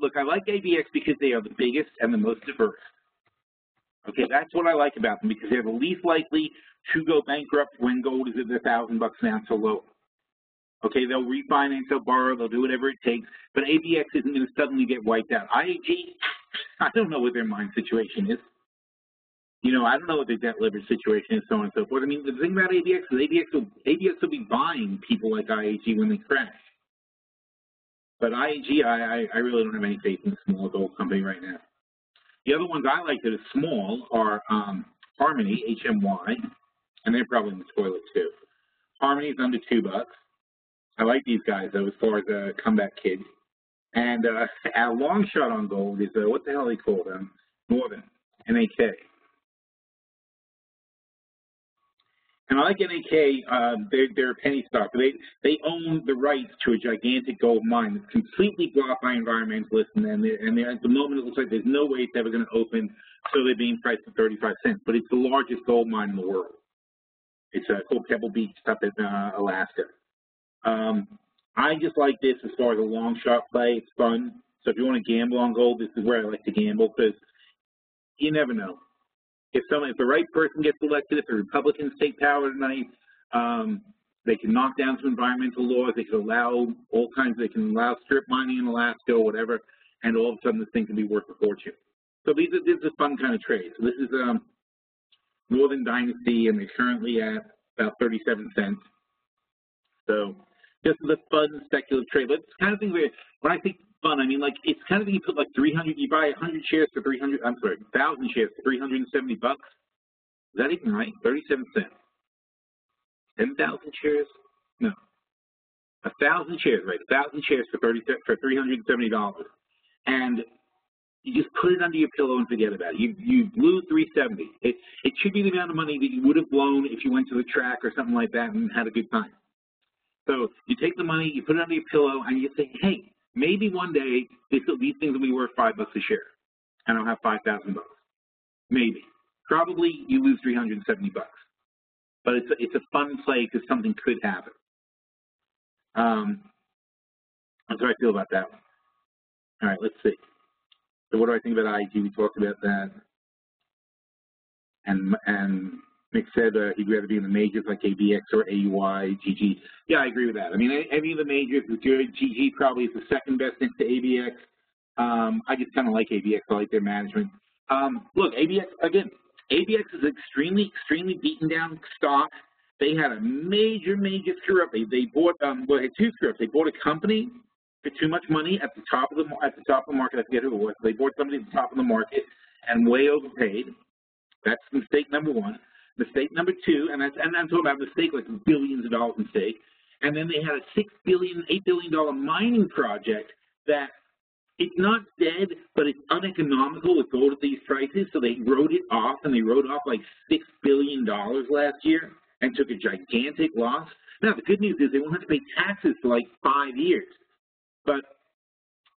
Look, I like ABX because they are the biggest and the most diverse. Okay, that's what I like about them, because they're the least likely to go bankrupt when gold is at $1,000 an ounce or lower. Okay, they'll refinance, they'll borrow, they'll do whatever it takes, but ABX isn't going to suddenly get wiped out. IAG, I don't know what their mine situation is. You know, I don't know what their debt leverage situation is, so on and so forth. I mean, the thing about ABX is ABX will be buying people like IAG when they crash. But IAG, I really don't have any faith in a small gold company right now. The other ones I like that are small are Harmony, HMY, and they're probably in the toilet too. Harmony's under $2. I like these guys, though, as far as a comeback kid. And our long shot on gold is, what the hell are they called? Northern, NAK. And I like NAK, they're a penny stock. They own the rights to a gigantic gold mine that's completely blocked by environmentalists, and at the moment it looks like there's no way it's ever going to open, so they're being priced at 35 cents. But it's the largest gold mine in the world. It's called Pebble Beach, up in Alaska. I just like this as far as a long shot play. It's fun. So if you want to gamble on gold, this is where I like to gamble, because you never know. If the right person gets elected, if the Republicans take power tonight, they can knock down some environmental laws. They can allow they can allow strip mining in Alaska or whatever, and all of a sudden this thing can be worth a fortune. So this is a fun kind of trade. So this is Northern Dynasty, and they're currently at about 37 cents. So this is a fun speculative trade. But it's kind of thing where, when I think fun, I mean, like, it's kind of thing you put like 300, you buy 1,000 shares for 370 bucks. Is that even right? 37 cents. 10,000 shares? No. 1,000 shares, right? 1,000 shares for $370. And you just put it under your pillow and forget about it. You blew 370. It should be the amount of money that you would have blown if you went to the track or something like that and had a good time. So you take the money, you put it under your pillow, and you say, hey, maybe one day these things will be worth $5 a share, and I'll have 5,000 bucks. Maybe. Probably you lose 370 bucks. But it's a fun play because something could happen. That's how I feel about that one. All right, let's see. So what do I think about IG? We talked about that. And Mick said he'd rather be in the majors like ABX or AUI, GG. Yeah, I agree with that. I mean, any of the majors is good. GG probably is the second best next to ABX. I just kind of like ABX. I like their management. Look, ABX, again, ABX is extremely beaten down stock. They had a major screw up. They bought well, they had two screw ups. They bought a company for too much money at the top of the market. I forget who it was. They bought somebody at the top of the market and way overpaid. That's mistake number one. Mistake number two, and I'm talking about mistake like billions of dollars mistake. And then they had a $8 billion mining project that it's not dead, but it's uneconomical with gold at these prices. So they wrote it off, and they wrote off like $6 billion last year and took a gigantic loss. Now the good news is they won't have to pay taxes for like 5 years. But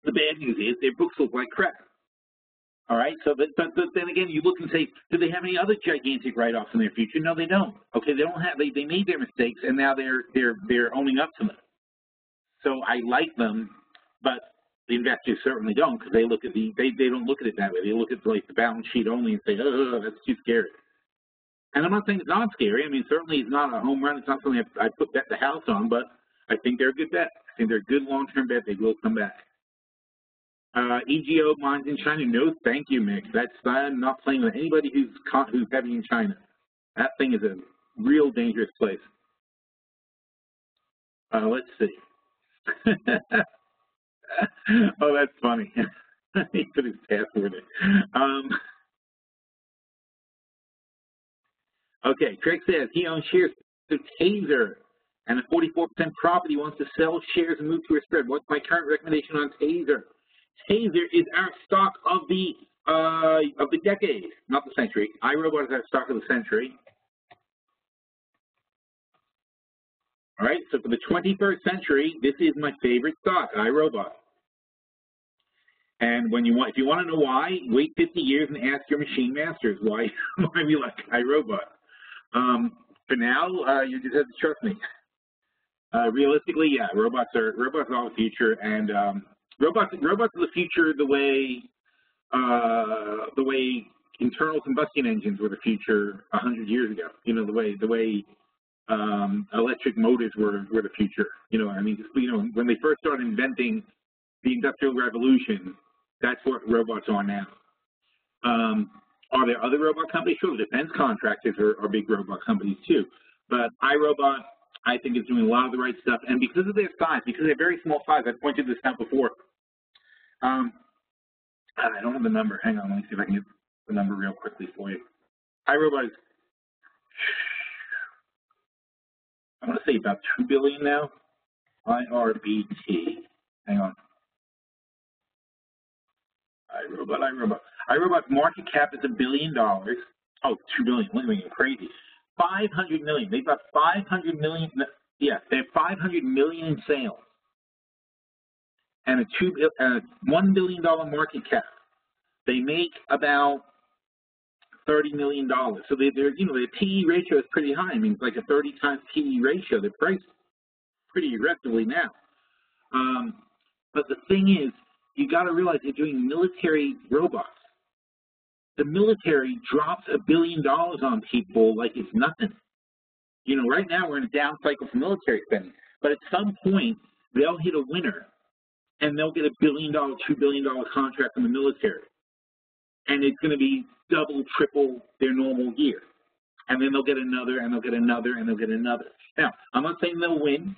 the bad news is their books look like crap. All right, so but then again, you look and say, do they have any other gigantic write-offs in their future? No, they don't. Okay, they don't have. They made their mistakes, and now they're owning up to them. So I like them, but the investors certainly don't, because they look at they don't look at it that way. They look at like the balance sheet only and say, oh, that's too scary. And I'm not saying it's not scary. I mean, certainly it's not a home run. It's not something I put bet the house on, but I think they're a good bet. I think they're a good long-term bet. They will come back. EGO mines in China? No, thank you, Mick. I'm not playing with anybody who's heavy in China. That thing is a real dangerous place. Let's see. Oh, that's funny. He put his password in. Okay, Craig says he owns shares of Taser and a 44% profit. He wants to sell shares and move to a spread. What's my current recommendation on Taser? Taser is our stock of the decade, not the century. iRobot is our stock of the century. All right, so for the 21st century, this is my favorite stock, iRobot. And if you want to know why, wait 50 years and ask your machine masters why we like iRobot. For now, you just have to trust me. Realistically, yeah, robots are the future, and Robots are the future the way internal combustion engines were the future 100 years ago. You know, the way electric motors were the future. You know, I mean, you know, when they first started inventing the Industrial Revolution, that's what robots are now. Are there other robot companies? Sure, defense contractors are big robot companies too. But iRobot, I think, is doing a lot of the right stuff. And because of their size, because they're very small size, I pointed this out before. I don't have the number. Hang on, let me see if I can get the number real quickly for you. iRobot is, I want to say about $2 billion now. IRBT. Hang on. iRobot's market cap is $1 billion. Oh, $2 billion. Look at me, crazy. 500 million. They've got 500 million. Yeah, they have 500 million in sales and a $1 billion market cap. They make about $30 million. So they're you know, their PE ratio is pretty high. I mean, it's like a 30 times PE ratio. They're priced pretty aggressively now. But the thing is, you got to realize they're doing military robots. The military drops $1 billion on people like it's nothing. You know, right now we're in a down cycle for military spending, but at some point they'll hit a winner and they'll get $1 billion, $2 billion contract from the military, and it's going to be double, triple their normal year, and then they'll get another, and they'll get another, and they'll get another. Now, I'm not saying they'll win,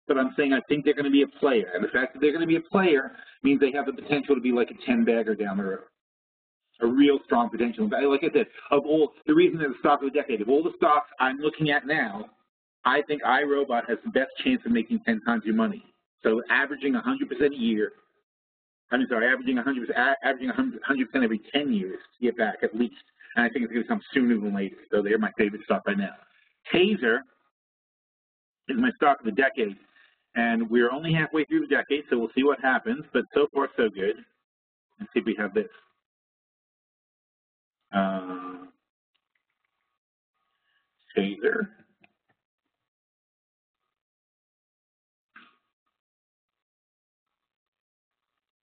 but I'm saying I think they're going to be a player, and the fact that they're going to be a player means they have the potential to be like a 10-bagger down the road. A real strong potential. Like I said, of all the reason they're the stock of the decade, of all the stocks I'm looking at now, I think iRobot has the best chance of making 10 times your money. So averaging 100% a year, averaging 100% every 10 years to get back at least. And I think it's going to come sooner than later. So they're my favorite stock right now. Taser is my stock of the decade, and we're only halfway through the decade, so we'll see what happens. But so far, so good. Let's see if we have this. Taser.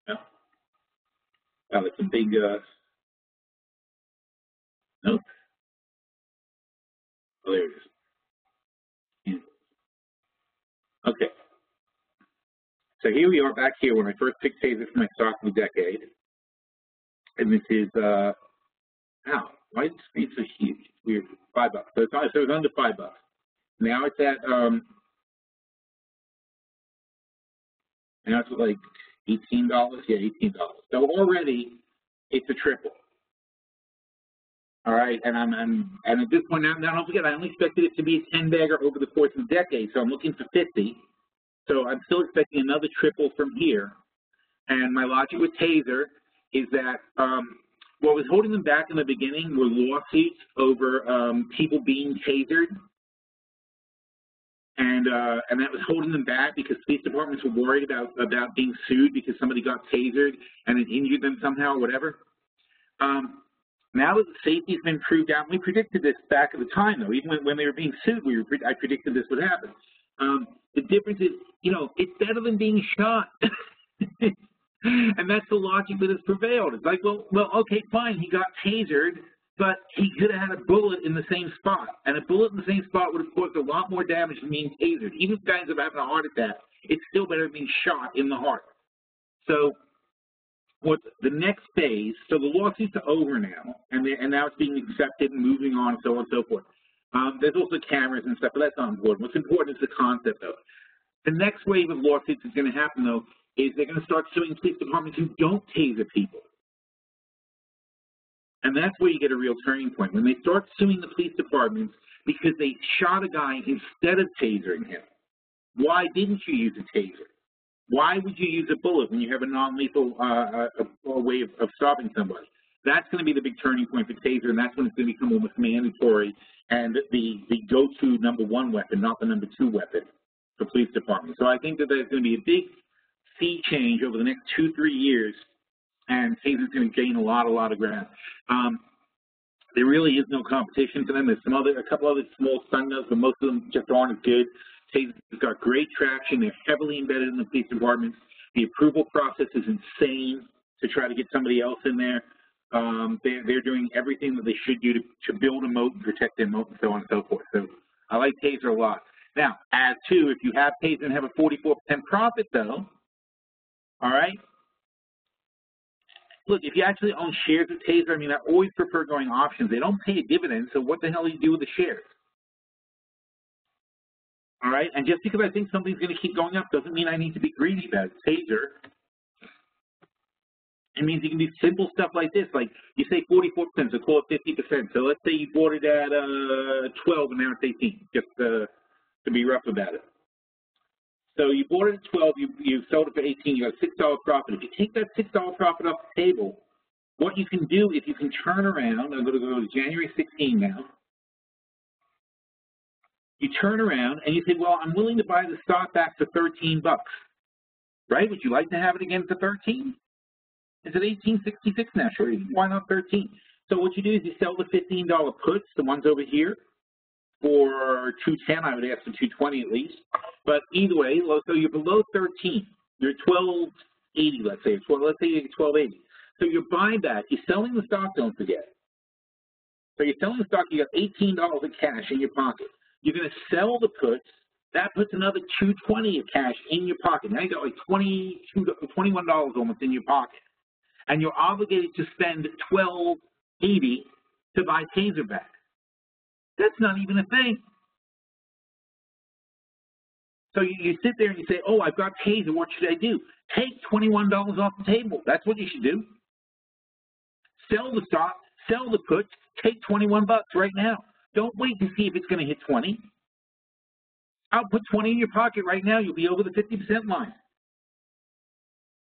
No. Got like some big, nope. Oh, there it is. Yeah. Okay. So here we are back here when I first picked Taser for my stock of the decade. And this is, wow, why is the screen so huge? It's weird. $5. So it's under $5. Now it's at now it's like $18. Yeah, $18. So already it's a triple. All right, and and at this point now don't forget I only expected it to be a 10-bagger over the course of the decade, so I'm looking for 50. So I'm still expecting another triple from here. And my logic with Taser is that what was holding them back in the beginning were lawsuits over people being tasered, and that was holding them back because police departments were worried about being sued because somebody got tasered and it injured them somehow or whatever. Now that the safety's been proved out, we predicted this back at the time, though. Even when they were being sued, I predicted this would happen. The difference is, you know, it's better than being shot. And that's the logic that has prevailed. It's like, well, okay, fine, he got tasered, but he could have had a bullet in the same spot. And a bullet in the same spot would have caused a lot more damage than being tasered. Even if guys are having a heart attack, it's still better than being shot in the heart. So what the next phase, so the lawsuits are over now, and now it's being accepted and moving on and so on and so forth. There's also cameras and stuff, but that's not important. What's important is the concept of it. The next wave of lawsuits that's going to happen, though, is they're going to start suing police departments who don't taser people. And that's where you get a real turning point. When they start suing the police departments because they shot a guy instead of tasering him. Why didn't you use a taser? Why would you use a bullet when you have a non-lethal way of stopping somebody? That's going to be the big turning point for taser, and that's when it's going to become almost mandatory and the go-to #1 weapon, not the #2 weapon for police departments. So I think that there's going to be a big sea change over the next 2-3 years, and taser's going to gain a lot of ground. There really is no competition for them. There's a couple other small stun guns, but most of them just aren't as good. Taser's got great traction. They're heavily embedded in the police departments. The approval process is insane to try to get somebody else in there. They're doing everything that they should do to build a moat and protect their moat and so on and so forth. So I like Taser a lot. Now, as to if you have Taser and have a 44% profit, though, all right, look, if you actually own shares of Taser, I mean, I always prefer going options. They don't pay a dividend, so what the hell do you do with the shares? All right, and just because I think something's going to keep going up doesn't mean I need to be greedy about it. Taser, it means you can do simple stuff like this, like you say 44%, so call it 50%. So let's say you bought it at 12 and now it's 18, just to be rough about it. So you bought it at 12, you sold it for 18, you got a $6 profit. If you take that $6 profit off the table, what you can do is you can turn around. I'm going to go to January 16 now. You turn around and you say, well, I'm willing to buy the stock back for 13 bucks, right? Would you like to have it again for 13? Is it 18.66 now? Sure, why not 13? So what you do is you sell the $15 puts, the ones over here, for $210. I would ask for $220 at least. But either way, so you're below 13. You're at $12.80, let's say. Let's say you're at $12.80. So your buyback, you're selling the stock, don't forget. So you're selling the stock, you got $18 of cash in your pocket. You're going to sell the puts. That puts another $220 of cash in your pocket. Now you got like $21 almost in your pocket. And you're obligated to spend $12.80 to buy Taser back. That's not even a thing. So you sit there and you say, oh, I've got Taser, what should I do? Take $21 off the table. That's what you should do. Sell the stock, sell the puts, take 21 bucks right now. Don't wait to see if it's going to hit 20. I'll put 20 in your pocket right now. You'll be over the 50% line.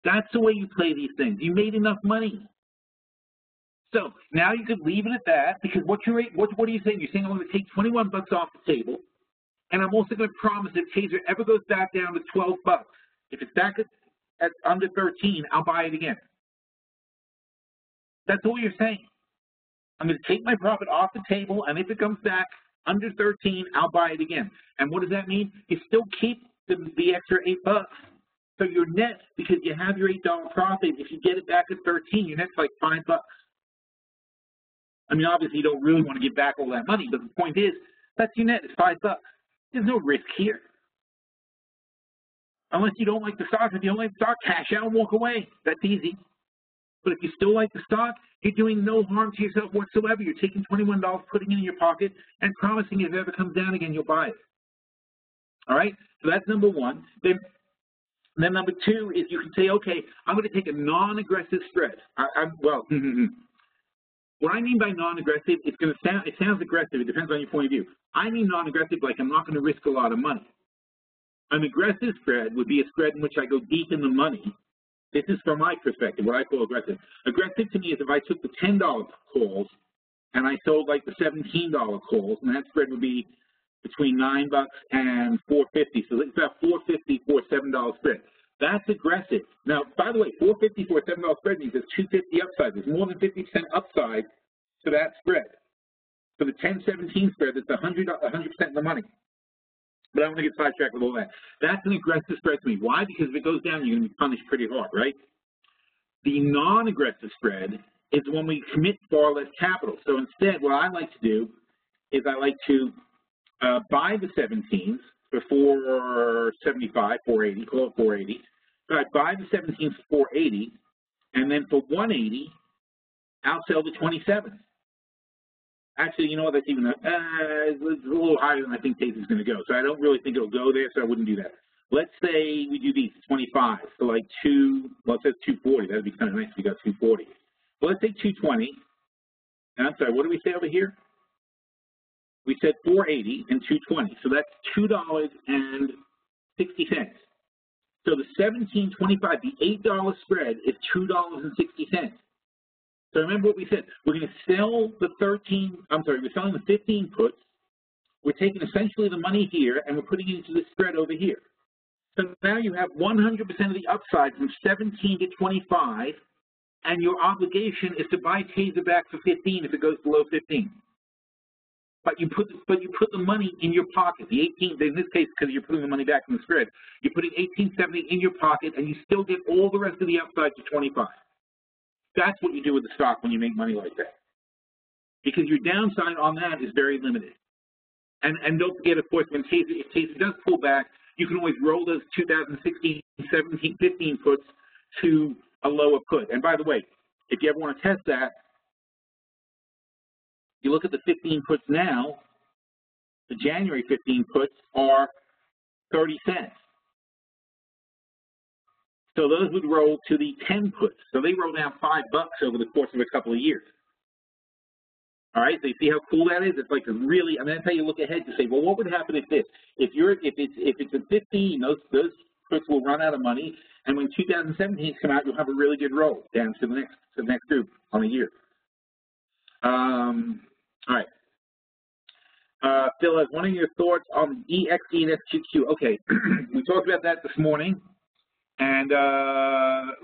That's the way you play these things. You made enough money. So now you could leave it at that, because what are you saying? You're saying I'm going to take 21 bucks off the table, and I'm also going to promise if Taser ever goes back down to 12 bucks, if it's back at under 13, I'll buy it again. That's all you're saying. I'm going to take my profit off the table, and if it comes back under 13, I'll buy it again. And what does that mean? You still keep the extra 8 bucks. So your net, because you have your $8 profit, if you get it back at 13, your net's like 5 bucks. I mean, obviously, you don't really want to give back all that money, but the point is, that's your net. It's 5 bucks. There's no risk here. Unless you don't like the stock. If you don't like the stock, cash out and walk away. That's easy. But if you still like the stock, you're doing no harm to yourself whatsoever. You're taking $21, putting it in your pocket, and promising if it ever comes down again, you'll buy it. All right? So that's number one. Then number two is you can say, okay, I'm going to take a non-aggressive spread. What I mean by non-aggressive, it sounds aggressive. It depends on your point of view. I mean non-aggressive like I'm not going to risk a lot of money. An aggressive spread would be a spread in which I go deep in the money. This is from my perspective, what I call aggressive. Aggressive to me is if I took the $10 calls and I sold like the $17 calls, and that spread would be between $9 and $4.50. So it's about $4.50 for a $7 spread. That's aggressive. Now, by the way, $4.50 for a $7 spread means there's $2.50 upside. There's more than 50% upside to that spread. For the 10-17 spread, it's 100% of the money. But I don't want to get sidetracked with all that. That's an aggressive spread to me. Why? Because if it goes down, you're going to be punished pretty hard, right? The non-aggressive spread is when we commit far less capital. So instead, what I like to do is I like to buy the 17s for $4.75, $4.80, call it $4.80. So I buy the 17s for $4.80, and then for $1.80, I'll sell the 27s. Actually, you know what, that's even it's a little higher than I think Taser's going to go. So I don't really think it'll go there, so I wouldn't do that. Let's say we do these 25, so like it says 240. That would be kind of nice if we got 240. Well, let's say 220. And I'm sorry, what did we say over here? We said 480 and 220. So that's $2.60. So the 17.25, the $8 spread is $2.60. So remember what we said. We're going to sell the we're selling the 15 puts. We're taking essentially the money here, and we're putting it into the spread over here. So now you have 100% of the upside from 17 to 25, and your obligation is to buy Taser back for 15 if it goes below 15. But you put the money in your pocket. The 18, in this case, because you're putting the money back in the spread, you're putting 1870 in your pocket, and you still get all the rest of the upside to 25. That's what you do with the stock when you make money like that, because your downside on that is very limited. And don't forget, of course, in case it does pull back, you can always roll those 2016, 17, 15 puts to a lower put. And by the way, if you ever want to test that, you look at the 15 puts now, the January 15 puts are 30 cents. So those would roll to the 10 puts. So they roll down $5 over the course of a couple of years. All right, so you see how cool that is? It's like a really, I mean, that's how you look ahead to say, well, what would happen if this? If it's a 15, those puts will run out of money, and when 2017 come out, you'll have a really good roll down to the next group on a year. All right. Phil, I was wondering your thoughts on EXE and SQQ. Okay, we talked about that this morning. And,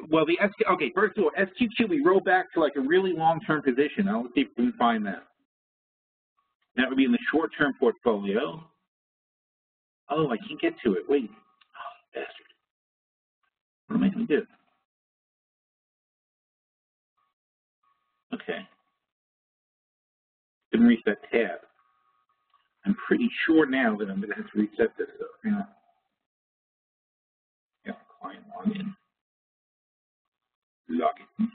well, okay, first of all, SQQ, we roll back to like a really long-term position. I'll see if we can find that. That would be in the short-term portfolio. Oh, I can't get to it. Wait. Oh, bastard. What am I going to do? Okay. Didn't reach that tab. I'm pretty sure now that I'm going to have to reset this, though. Hang on. Yeah, client login. Login.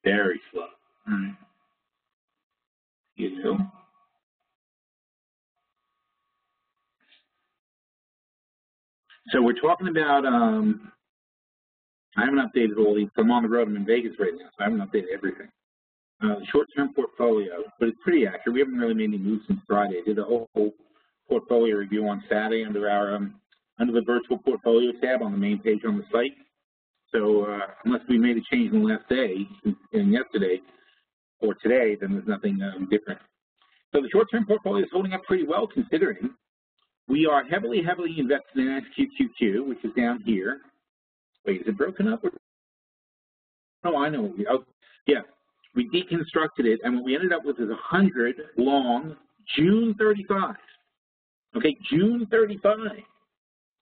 Very slow. All right. You know. So we're talking about, I haven't updated all these. I'm on the road. I'm in Vegas right now, so I haven't updated everything. The short-term portfolio, but it's pretty accurate. We haven't really made any moves since Friday. I did a whole portfolio review on Saturday under our under the virtual portfolio tab on the main page on the site. So unless we made a change in the last day, and yesterday or today, then there's nothing different. So the short-term portfolio is holding up pretty well, considering we are heavily invested in SQQQ, which is down here. Wait, is it broken up? Oh, I know. Oh, yeah. We deconstructed it, and what we ended up with is 100 long June 35. Okay, June 35.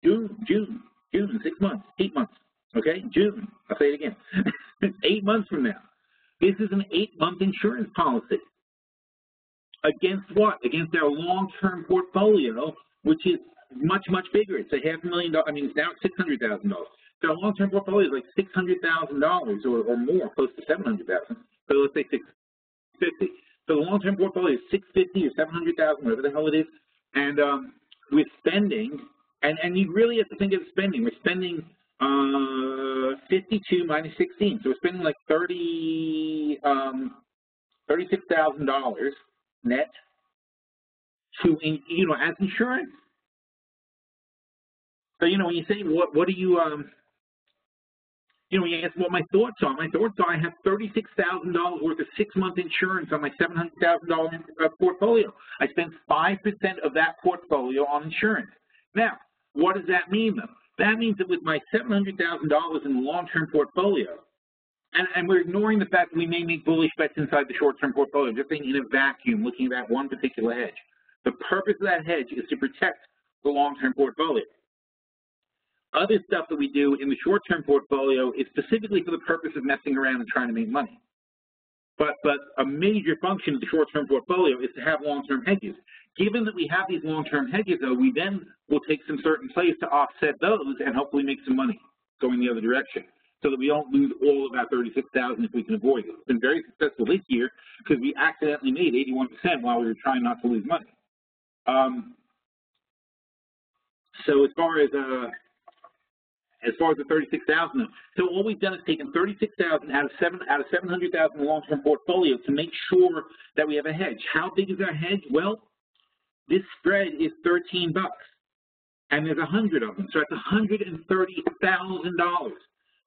June, 6 months, 8 months. Okay, June. I'll say it again. It's 8 months from now. This is an 8-month insurance policy. Against what? Against our long-term portfolio, which is much bigger. It's a $500,000. I mean, it's now at $600,000. So our long-term portfolio is like $600,000 or more, close to $700,000. So let's say $650,000. So the long-term portfolio is $650,000 or $700,000, whatever the hell it is. And we're spending, and you really have to think of spending. We're spending 52 minus 16. So we're spending like $36,000 net to, you know, as insurance. So, you know, when you say, what do you, you know, when you ask what my thoughts are, I have $36,000 worth of 6-month insurance on my $700,000 portfolio. I spent 5% of that portfolio on insurance. Now, what does that mean, though? That means that with my $700,000 in the long-term portfolio, and we're ignoring the fact that we may make bullish bets inside the short-term portfolio, just thinking in a vacuum, looking at that one particular hedge. The purpose of that hedge is to protect the long-term portfolio. Other stuff that we do in the short-term portfolio is specifically for the purpose of messing around and trying to make money. But a major function of the short-term portfolio is to have long-term hedges. Given that we have these long-term hedges, though, we then will take some certain plays to offset those and hopefully make some money going the other direction, so that we don't lose all of that $36,000 if we can avoid it. It's been very successful this year because we accidentally made 81% while we were trying not to lose money. So as far as the $36,000, so all we've done is taken $36,000 out of $700,000 long-term portfolio to make sure that we have a hedge. How big is our hedge? Well, this spread is $13, and there's 100 of them, so that's $130,000.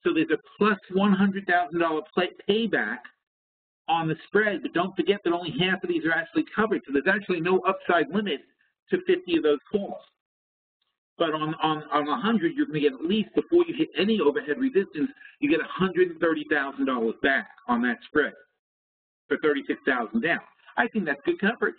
So there's a plus $100,000 payback on the spread, but don't forget that only half of these are actually covered, so there's actually no upside limit to 50 of those calls. But on 100, you're going to get at least, before you hit any overhead resistance, you get $130,000 back on that spread for 36,000 down. I think that's good coverage.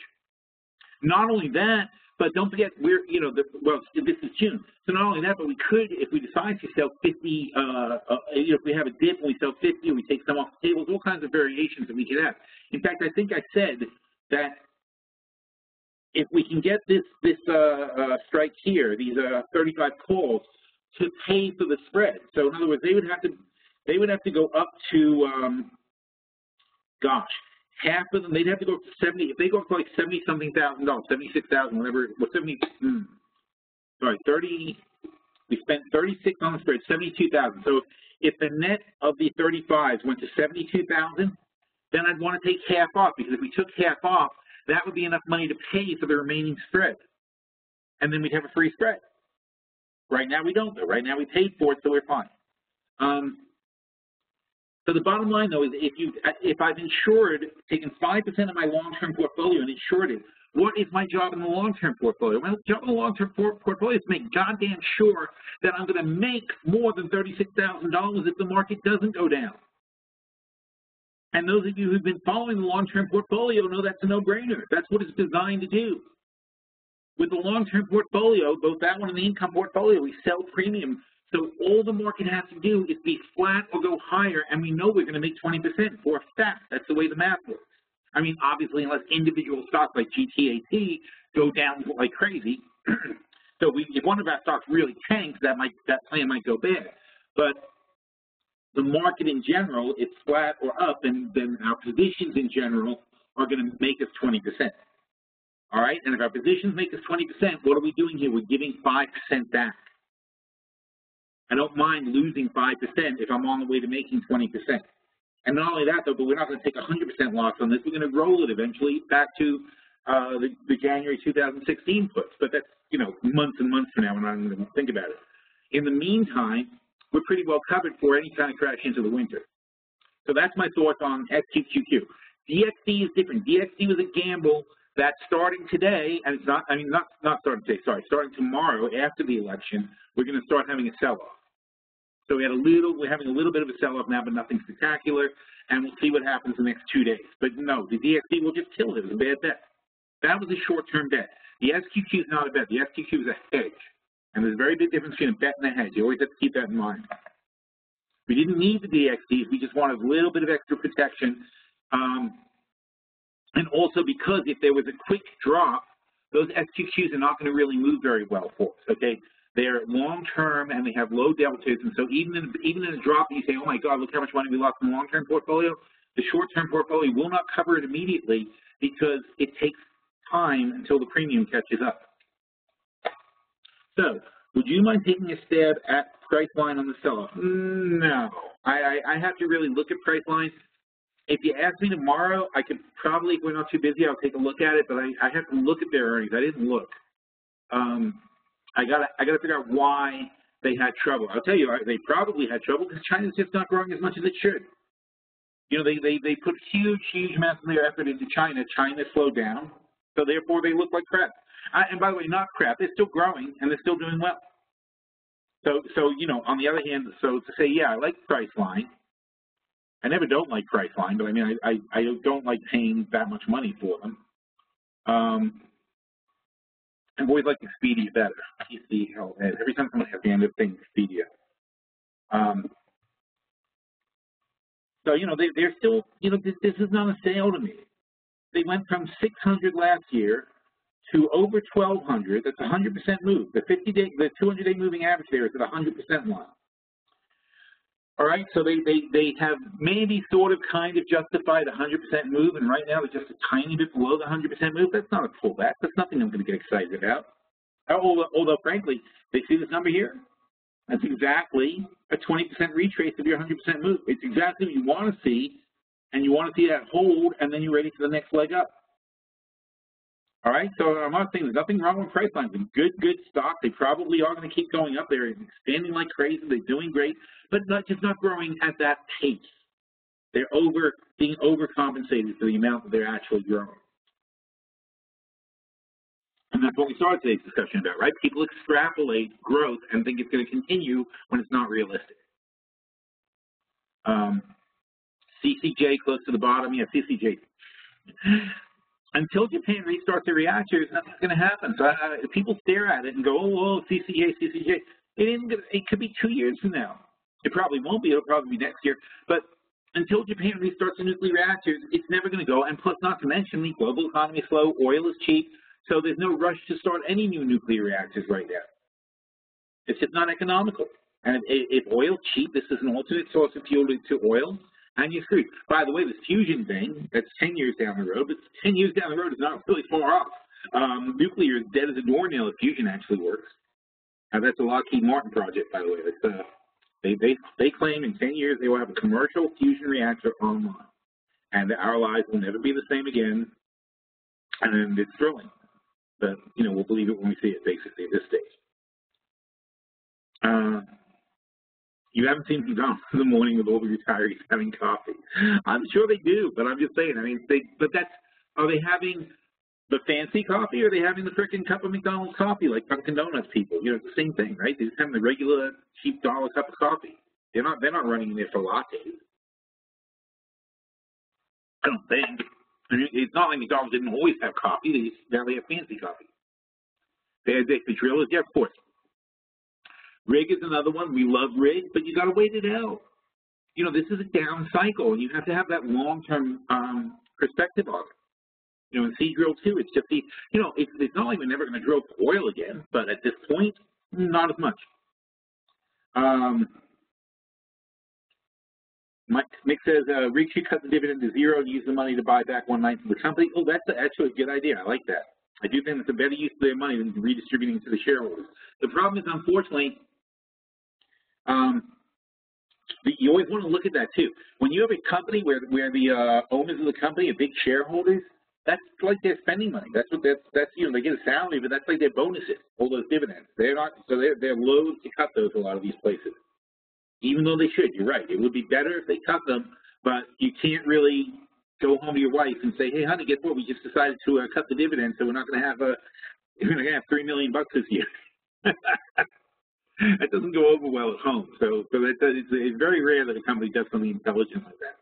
Not only that, but don't forget, we're, you know, well, this is June. So not only that, but we could, if we decide to sell 50, you know, if we have a dip and we sell 50 and we take some off the table, all kinds of variations that we could have. In fact, I think I said that if we can get this strike here, these 35 calls, to pay for the spread. So in other words, they would have to go up to, gosh, half of them, they'd have to go up to 70, if they go up to like 70-something thousand dollars, 76,000, whatever, well, 30, we spent 36 on the spread, 72,000. So if the net of the 35s went to 72,000, then I'd want to take half off, because if we took half off, that would be enough money to pay for the remaining spread. And then we'd have a free spread. Right now we don't, though. Right now we paid for it, so we're fine. So the bottom line, though, is if I've insured, taken 5% of my long-term portfolio and insured it, what is my job in the long-term portfolio? My job in the long-term portfolio is to make goddamn sure that I'm going to make more than $36,000 if the market doesn't go down. And those of you who've been following the long-term portfolio know that's a no-brainer. That's what it's designed to do. With the long-term portfolio, both that one and the income portfolio, we sell premium. So all the market has to do is be flat or go higher, and we know we're going to make 20% for a fact. That's the way the math works. I mean, obviously, unless individual stocks like GTAT go down like crazy. So if one of our stocks really tanks, that plan might go bad. But the market in general, it's flat or up, and then our positions in general are going to make us 20%. All right? And if our positions make us 20%, what are we doing here? We're giving 5% back. I don't mind losing 5% if I'm on the way to making 20%. And not only that, though, but we're not going to take 100% loss on this. We're going to roll it eventually back to the January 2016 puts. But that's, you know, months and months from now, and I'm not going to think about it. In the meantime, we're pretty well covered for any kind of crash into the winter. So that's my thoughts on SQQQ. DXD is different. DXD was a gamble that's starting today, and it's not, I mean, not starting today, sorry, starting tomorrow after the election, we're going to start having a sell-off. So we're having a little bit of a sell-off now, but nothing spectacular, and we'll see what happens the next 2 days. But no, the DXD will just kill it. It was a bad bet. That was a short-term bet. The SQQ is not a bet. The SQQ is a hedge. And there's a very big difference between a bet and a hedge. You always have to keep that in mind. We didn't need the DXDs. We just wanted a little bit of extra protection. And also because if there was a quick drop, those SQQs are not going to really move very well for us, okay? They're long-term and they have low deltas. And so even in a drop, you say, oh, my God, look how much money we lost in the long-term portfolio. The short-term portfolio will not cover it immediately because it takes time until the premium catches up. So, would you mind taking a stab at Priceline on the sell-off? No. I have to really look at Priceline. If you ask me tomorrow, I could probably, if we're not too busy, I'll take a look at it, but I have to look at their earnings. I didn't look. I gotta figure out why they had trouble. I'll tell you, they probably had trouble because China's just not growing as much as it should. You know, they put huge amounts of their effort into China. China slowed down, so therefore they look like crap. And by the way, not crap. They're still growing and they're still doing well. So you know, on the other hand, so to say, yeah, I like Priceline. I never don't like Priceline, but I mean, I don't like paying that much money for them. I've always liked Expedia better. Every time someone has the end of saying Expedia. So, you know, they're still, you know, this is not a sale to me. They went from 600 last year to over 1,200. That's a 100% move. The 200-day moving average there is at 100% line. All right, so they have maybe sort of kind of justified a 100% move, and right now they're just a tiny bit below the 100% move. That's not a pullback. That's nothing I'm going to get excited about. Although, frankly, they see this number here. That's exactly a 20% retrace of your 100% move. It's exactly what you want to see, and you want to see that hold, and then you're ready for the next leg up. All right, so I'm not saying there's nothing wrong with Priceline. It's a good stock. They probably are going to keep going up. They're expanding like crazy. They're doing great, but just not growing at that pace. They're being overcompensated for the amount that they're actually growing. And that's what we started today's discussion about, right? People extrapolate growth and think it's going to continue when it's not realistic. CCJ close to the bottom. Yeah, CCJ. Until Japan restarts their reactors, nothing's going to happen. So people stare at it and go, oh, CCJ, CCJ. It could be 2 years from now. It probably won't be. It'll probably be next year. But until Japan restarts the nuclear reactors, it's never going to go. And plus, not to mention, the global economy is slow. Oil is cheap. So there's no rush to start any new nuclear reactors right now. It's just not economical. And if oil's cheap, this is an alternate source of fuel to oil, and you're screwed. By the way, this fusion thing, that's 10 years down the road, but 10 years down the road is not really far off. Nuclear is dead as a doornail if fusion actually works. And that's a Lockheed Martin project, by the way. They claim in 10 years they will have a commercial fusion reactor online. And our lives will never be the same again. And it's thrilling. But, you know, we'll believe it when we see it, basically, at this stage. You haven't seen McDonald's in the morning with all the retirees having coffee. I'm sure they do, but I'm just saying. I mean, are they having the fancy coffee, or are they having the frickin' cup of McDonald's coffee like Dunkin' Donuts people? You know, it's the same thing, right? They're just having the regular cheap dollar cup of coffee. They're not running in there for lattes. I don't think. I mean, it's not like McDonald's didn't always have coffee. Now they have fancy coffee. They had the drillers, yeah, of course. Rig is another one. We love rig, but you got to wait it out. You know, this is a down cycle, and you have to have that long-term perspective on it. You know, and Seadrill too. It's just it's not like we're never going to drill for oil again, but at this point, not as much. Mick says rig should cut the dividend to zero and use the money to buy back 1/9 of the company. Oh, that's actually a good idea. I like that. I do think it's a better use of their money than redistributing to the shareholders. The problem is, unfortunately, you always want to look at that too. When you have a company where the owners of the company are big shareholders, that's like their spending money. That's you know, they get a salary, but that's like their bonuses, all those dividends. They're loath to cut those a lot of these places, even though they should. You're right. It would be better if they cut them, but you can't really go home to your wife and say, hey, honey, guess what? We just decided to cut the dividend, so we're not going to have $3 million this year. That doesn't go over well at home. So it's very rare that a company does something intelligent like that.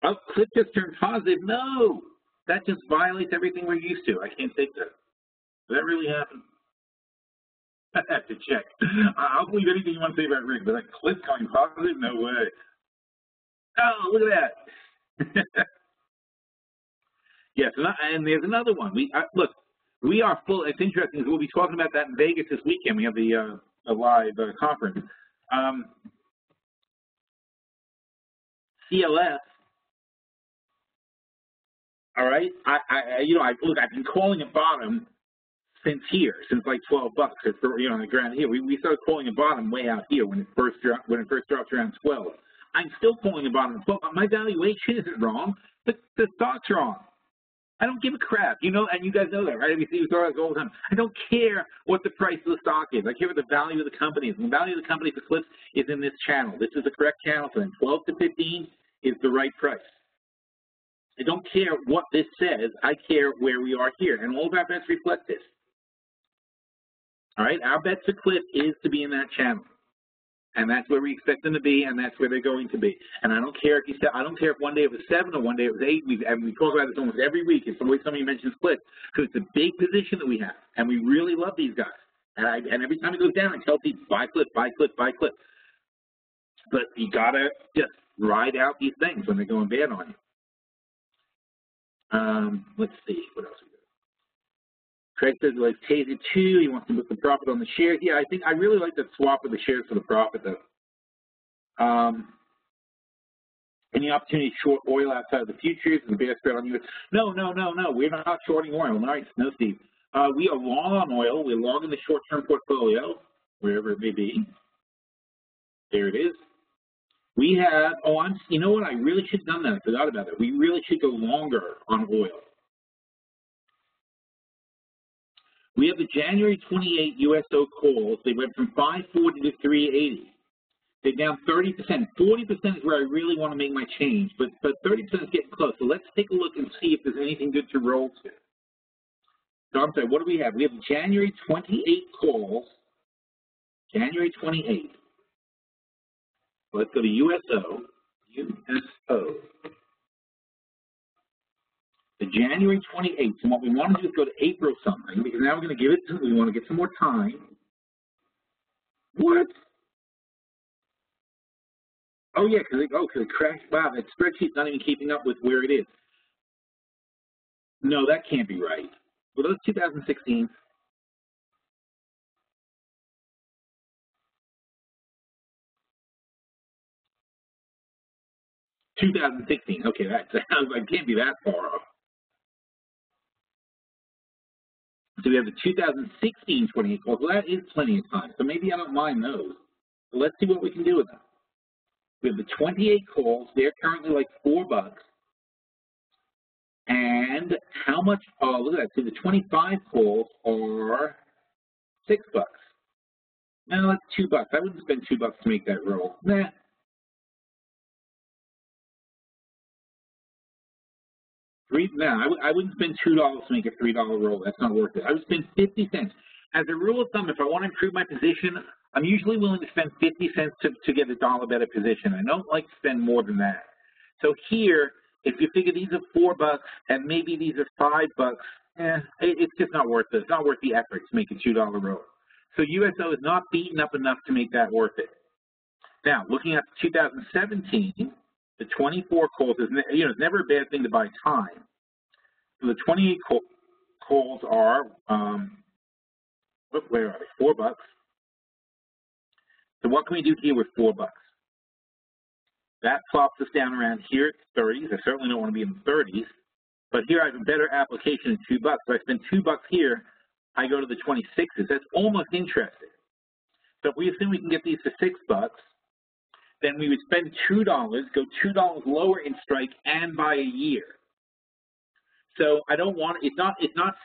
Oh, Cliff just turned positive. No, that just violates everything we're used to. I can't take that. Did that really happen? I have to check. I'll believe anything you want to say about Rick, but that Cliff coming positive? No way. Oh, look at that. Yes, and there's another one. Look, we are full. It's interesting. We'll be talking about that in Vegas this weekend. We have the live conference. CLS. All right. Look, I've been calling a bottom since like $12. On the ground here. We started calling a bottom way out here when it first dropped around 12. I'm still calling the bottom of 12. My valuation isn't wrong, but the stock's wrong. I don't give a crap, you know, and you guys know that, right? We see this all the time. I don't care what the price of the stock is. I care what the value of the company is. And the value of the company for Cliff is in this channel. This is the correct channel for them. 12 to 15 is the right price. I don't care what this says. I care where we are here, and all of our bets reflect this. All right, our bet for Cliff is to be in that channel. And that's where we expect them to be, and that's where they're going to be. And I don't care if one day it was 7 or one day it was 8. We talk about this almost every week. It's always somebody mentions Cliff, because it's a big position that we have, and we really love these guys. And every time it goes down, I tell people, buy Cliff, buy Cliff, buy Cliff. But you gotta just ride out these things when they're going bad on you. Let's see what else we got. Craig says he likes Taser 2. He wants to put the profit on the share. Yeah, I really like that swap of the shares for the profit, though. Any opportunity to short oil outside of the futures and bear spread on you? No. We're not shorting oil. Nice. No, Steve. We are long on oil. We're long in the short-term portfolio, wherever it may be. There it is. We have, you know what? I really should have done that. I forgot about it. We really should go longer on oil. We have the January 28 USO calls. They went from 540 to 380. They're down 30%. 40% is where I really want to make my change, but 30% is getting close. So let's take a look and see if there's anything good to roll to. So I'm sorry, what do we have? We have January 28 calls. January 28. Let's go to USO. USO. The January 28th. And what we want to do is go to April something, because now we're going to give it to, we want to get some more time. What? Oh, yeah, because it crashed. Wow, that spreadsheet's not even keeping up with where it is. No, that can't be right. Well, those 2016. Okay, that sounds like can't be that far off. So we have the 2016 28 calls. Well, that is plenty of time. So maybe I don't mind those. So let's see what we can do with them. We have the 28 calls. They're currently like $4. And how much? Oh, look at that. So the 25 calls are $6. No, that's $2. I wouldn't spend $2 to make that roll. Nah. I wouldn't spend $2 to make a $3 roll. That's not worth it. I would spend 50 cents. As a rule of thumb, if I want to improve my position, I'm usually willing to spend 50 cents to get a $1 better position. I don't like to spend more than that. So here, if you figure these are $4 and maybe these are $5, it's just not worth it. It's not worth the effort to make a $2 roll. So USO is not beaten up enough to make that worth it. Now, looking at 2017, the 24 calls is, it's never a bad thing to buy time. So the 28 calls are, where are they? $4. So what can we do here with $4? That plops us down around here at 30s. I certainly don't want to be in the 30s. But here I have a better application of $2. So I spend $2 here, I go to the 26s. That's almost interesting. So if we assume we can get these for $6, then we would spend $2, go $2 lower in strike, and buy a year. So I don't want it's not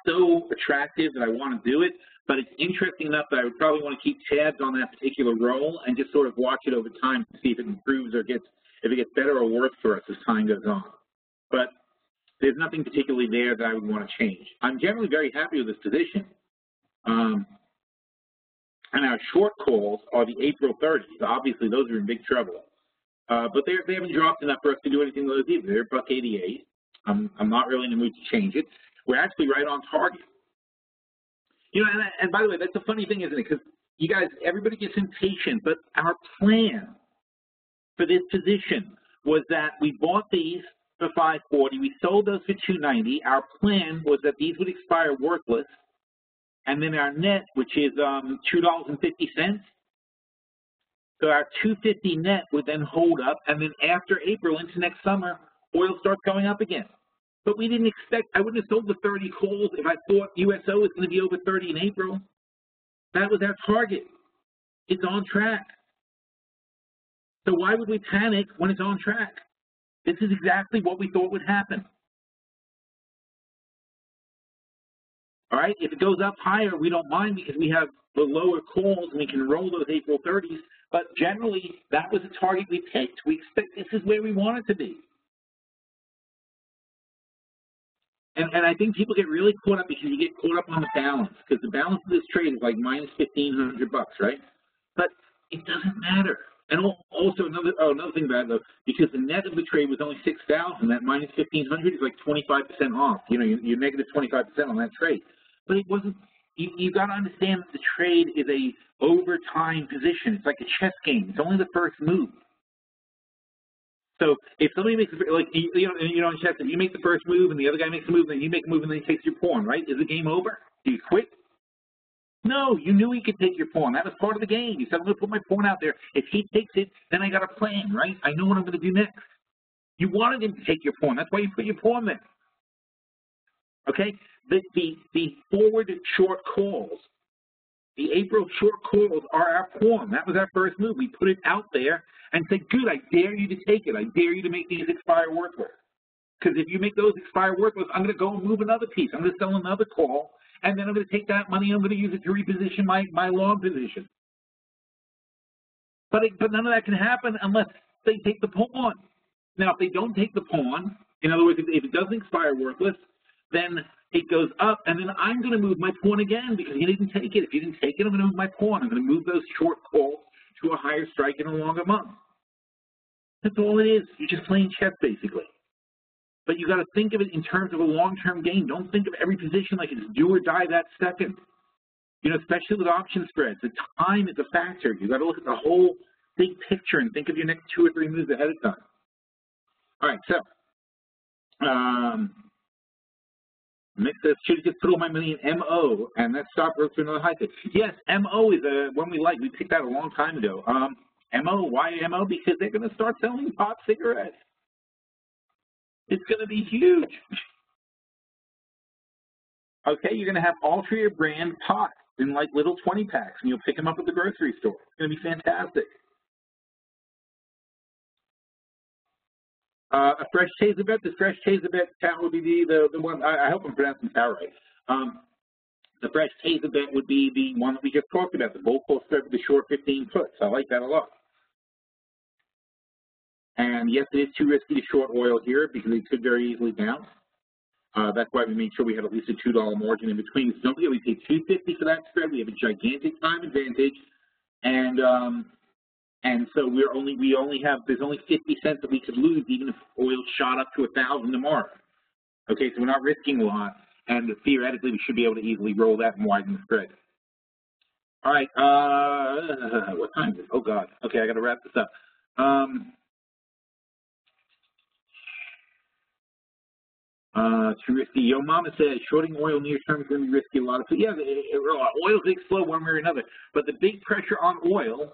so attractive that I want to do it, but it's interesting enough that I would probably want to keep tabs on that particular roll and just sort of watch it over time to see if it improves or if it gets better or worse for us as time goes on. But there's nothing particularly there that I would want to change. I'm generally very happy with this position. And our short calls are the April 30s. Obviously, those are in big trouble. But they haven't dropped enough for us to do anything with those either. They're $1.88. I'm not really in the mood to change it. We're actually right on target. And by the way, that's a funny thing, isn't it? Because you guys, everybody gets impatient, but our plan for this position was that we bought these for $5.40. We sold those for $2.90. Our plan was that these would expire worthless. And then our net, which is $2.50. So our $2.50 net would then hold up, and then after April into next summer, oil starts going up again. But we didn't expect, I wouldn't have sold the 30 calls if I thought USO was going to be over 30 in April. That was our target. It's on track. So why would we panic when it's on track? This is exactly what we thought would happen. All right, if it goes up higher, we don't mind because we have the lower calls and we can roll those April 30s. But generally, that was the target we picked. We expect this is where we want it to be. And I think people get really caught up because you get caught up on the balance, because the balance of this trade is like minus $1,500, right? But it doesn't matter. And also another thing about it, though, because the net of the trade was only $6,000, that minus $1,500 is like 25% off. You're negative 25% on that trade. But it wasn't. You got to understand that the trade is a overtime position. It's like a chess game. It's only the first move. So if somebody makes in chess, if you make the first move and the other guy makes a move, then you make a move and then he takes your pawn, right? Is the game over? Do you quit? No, you knew he could take your pawn. That was part of the game. You said, I'm going to put my pawn out there. If he takes it, then I got a plan, right? I know what I'm going to do next. You wanted him to take your pawn. That's why you put your pawn there. Okay? The forward short calls, the April short calls are our pawn. That was our first move. We put it out there and said, good, I dare you to take it. I dare you to make these expire worthless. Because if you make those expire worthless, I'm going to go and move another piece. I'm going to sell another call, and then I'm going to take that money and I'm going to use it to reposition my long position. But none of that can happen unless they take the pawn. Now, if they don't take the pawn, in other words, if it doesn't expire worthless, then it goes up, and then I'm going to move my pawn again because you didn't take it. If you didn't take it, I'm going to move my pawn. I'm going to move those short calls to a higher strike in a longer month. That's all it is. You're just playing chess, basically. But you got to think of it in terms of a long-term game. Don't think of every position like it's do or die that second. You know, especially with option spreads, the time is a factor. You got to look at the whole big picture and think of your next 2 or 3 moves ahead of time. All right, so Mick says, should have just put all my money in MO and that stock goes to another high. Yes, MO is one we like. We picked that a long time ago. MO, why MO? Because they're going to start selling pot cigarettes. It's going to be huge. Okay, you're going to have Altria brand pot in like little 20 packs, and you'll pick them up at the grocery store. It's going to be fantastic. A fresh taser bet. The fresh taser bet count would be the one. I hope I'm pronouncing that right. The fresh taser bet would be the one that we just talked about, the bull call spread with the short 15 puts. I like that a lot. And yes, it is too risky to short oil here because it could very easily bounce. That's why we made sure we had at least a $2 margin in between. So don't forget, we paid $2.50 for that spread. We have a gigantic time advantage, and so there's only 50 cents that we could lose even if oil shot up to 1,000 tomorrow. Okay, so we're not risking a lot, and theoretically we should be able to easily roll that and widen the spread. All right, what time is it? Oh God. Okay, I got to wrap this up. Too risky. Yo mama says shorting oil near term is going to be risky. A lot of people. Yeah, oil can explode one way or another. But the big pressure on oil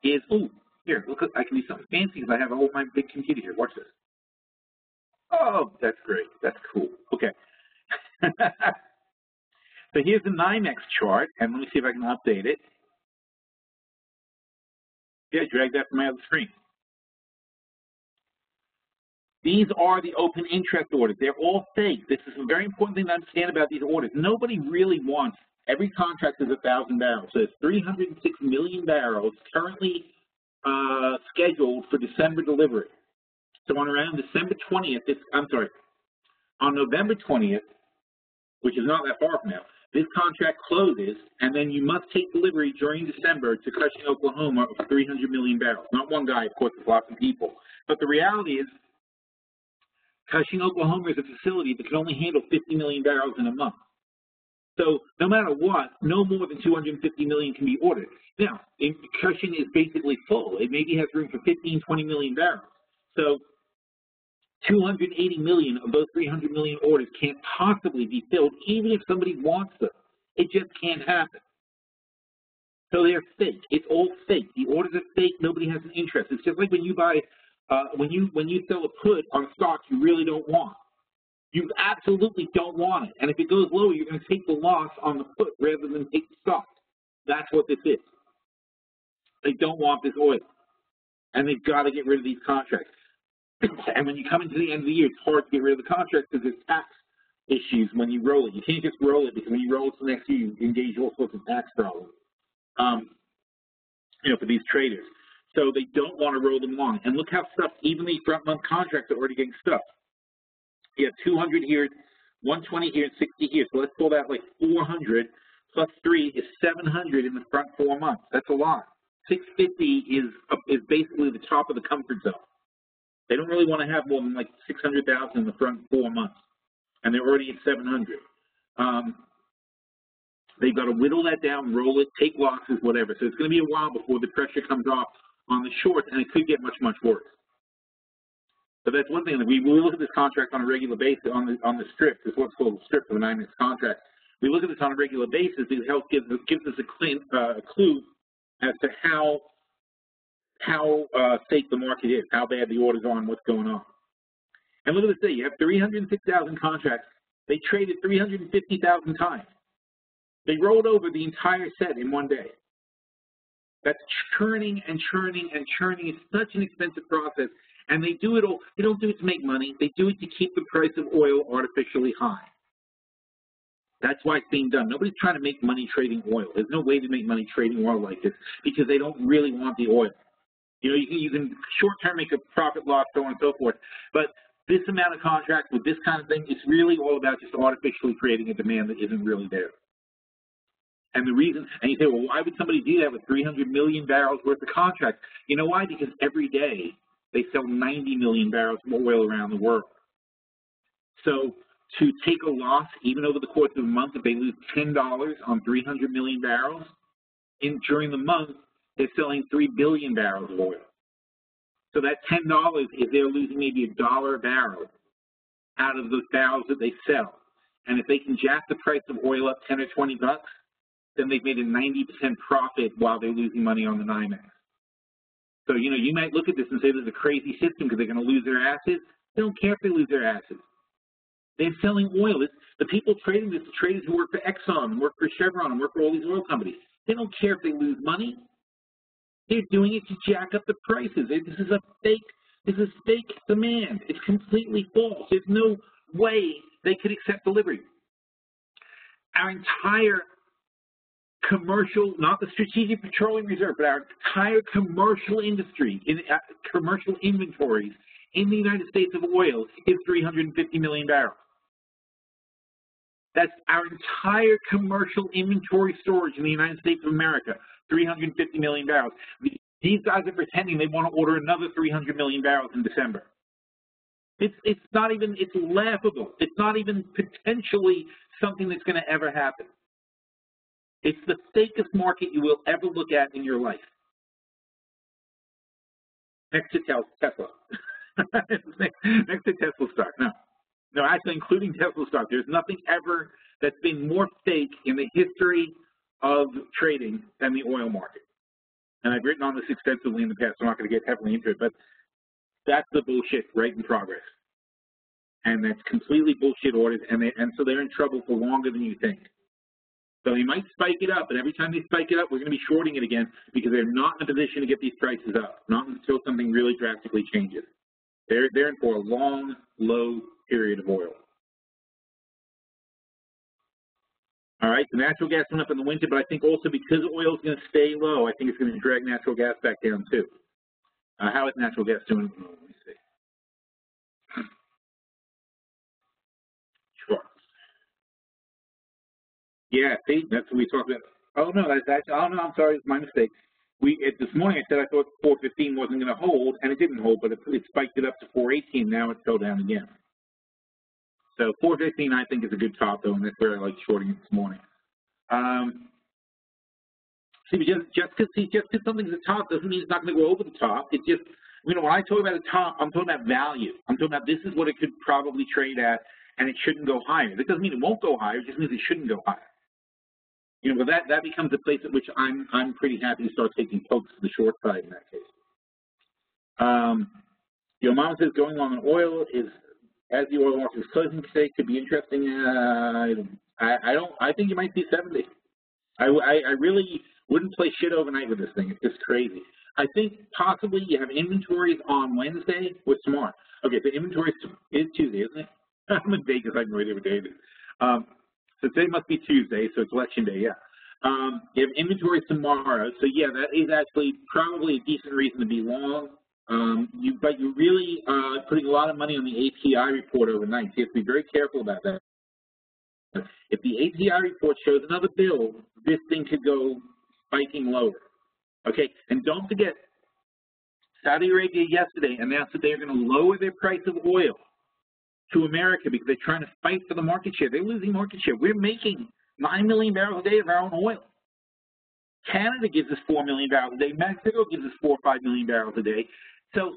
is, oh, here, look, I can do something fancy because I have all my big computer here. Watch this. Oh, that's great. That's cool. Okay. So here's the NYMEX chart, and let me see if I can update it. Yeah, drag that from my other screen. These are the open interest orders. They're all fake. This is a very important thing to understand about these orders. Nobody really wants, every contract is 1,000 barrels. So there's 306 million barrels currently scheduled for December delivery. So on around December 20th, on November 20th, which is not that far from now, this contract closes, and then you must take delivery during December to Cushing, Oklahoma of 300 million barrels. Not one guy, of course, there's lots of people. But the reality is, Cushing, Oklahoma is a facility that can only handle 50 million barrels in a month. So no matter what, no more than 250 million can be ordered. Now, Cushing is basically full. It maybe has room for 15, 20 million barrels. So 280 million of those 300 million orders can't possibly be filled, even if somebody wants them. It just can't happen. So they're fake. It's all fake. The orders are fake. Nobody has an interest. It's just like when you buy, when you sell a put on a stock you really don't want. You absolutely don't want it. And if it goes lower, you're going to take the loss on the put rather than take the stock. That's what this is. They don't want this oil. And they've got to get rid of these contracts. And when you come into the end of the year, it's hard to get rid of the contracts because there's tax issues when you roll it. You can't just roll it because when you roll it to the next year, you engage all sorts of tax problems, for these traders. So they don't want to roll them along. And look how stuffed, even the front month contracts are already getting stuffed. You have 200 here, 120 here, and 60 here. So let's call that like 400 plus 3 is 700 in the front 4 months. That's a lot. 650 is basically the top of the comfort zone. They don't really want to have more than like 600,000 in the front 4 months, and they're already at 700. They've got to whittle that down, roll it, take losses, whatever. So it's going to be a while before the pressure comes off on the shorts, and it could get much, much worse. So that's one thing that we look at this contract on a regular basis on the strip. It's what's called the strip for the 9-month contract. We look at this on a regular basis. It helps gives us a clue as to how fake the market is, how bad the orders are, and what's going on. And look at this thing. You have 306,000 contracts. They traded 350,000 times. They rolled over the entire set in one day. That's churning and churning and churning. It's such an expensive process. And they do it all. They don't do it to make money. They do it to keep the price of oil artificially high. That's why it's being done. Nobody's trying to make money trading oil. There's no way to make money trading oil like this because they don't really want the oil. You know, you can short-term make a profit loss, so on and so forth. But this amount of contracts with this kind of thing, it's really all about just artificially creating a demand that isn't really there. And the reason, and you say, well, why would somebody do that with 300 million barrels worth of contracts? You know why? Because every day they sell 90 million barrels of oil around the world. So to take a loss, even over the course of a month, if they lose $10 on 300 million barrels, during the month, they're selling 3 billion barrels of oil. So that $10 is they're losing maybe $1 a barrel out of those barrels that they sell. And if they can jack the price of oil up 10 or 20 bucks, then they've made a 90% profit while they're losing money on the NYMEX. So, you know, you might look at this and say there's a crazy system because they're going to lose their assets. They don't care if they lose their assets. They're selling oil. The people trading this, the traders who work for Exxon and work for Chevron and work for all these oil companies, they don't care if they lose money. They're doing it to jack up the prices. This is fake demand. It's completely false. There's no way they could accept delivery. Our entire commercial, not the Strategic Petroleum Reserve, but our entire commercial industry, commercial inventories in the United States of oil is 350 million barrels. That's our entire commercial inventory storage in the United States of America, 350 million barrels. These guys are pretending they want to order another 300 million barrels in December. It's not even, it's laughable. It's not even potentially something that's going to ever happen. It's the fakest market you will ever look at in your life. Next to Tesla. next to Tesla stock. No, actually, including Tesla stock, there's nothing ever that's been more fake in the history of trading than the oil market. And I've written on this extensively in the past, so I'm not going to get heavily into it, but that's the bullshit right in progress. And that's completely bullshit orders, and so they're in trouble for longer than you think. So they might spike it up, and every time they spike it up, we're going to be shorting it again because they're not in a position to get these prices up, not until something really drastically changes. They're in for a long, low period of oil. All right, the natural gas went up in the winter, but I think also because oil is going to stay low, I think it's going to drag natural gas back down too. How is natural gas doing? Let me see. Sure. Yeah, see, that's what we talked about. Oh no, that's actually, oh no, I'm sorry, it's my mistake. This morning I said I thought 415 wasn't going to hold, and it didn't hold, but it spiked it up to 418. Now it fell down again. So 415 I think is a good top though, and that's where I like shorting it this morning. See, just because something's a top doesn't mean it's not going to go over the top. It's just, you know, when I talk about a top, I'm talking about value. I'm talking about this is what it could probably trade at, and it shouldn't go higher. That doesn't mean it won't go higher. It just means it shouldn't go higher. You know, but that becomes a place at which I'm pretty happy to start taking pokes to the short side in that case. Your mom says going long on oil is, as the oil market is closing today, could be interesting. I think you might see 70. I really wouldn't play shit overnight with this thing. It's just crazy. I think possibly you have inventories on Wednesday with tomorrow. Okay, so inventory is Tuesday, isn't it? I'm in Vegas. I have no idea what day it is. So today must be Tuesday, so it's election day, yeah. You have inventory tomorrow, so yeah, that is actually probably a decent reason to be long. But you're really putting a lot of money on the API report overnight. So you have to be very careful about that. If the API report shows another build, this thing could go spiking lower. Okay, and don't forget, Saudi Arabia yesterday announced that they're going to lower their price of oil to America because they're trying to fight for the market share. They're losing market share. We're making 9 million barrels a day of our own oil. Canada gives us 4 million barrels a day. Mexico gives us 4 or 5 million barrels a day. So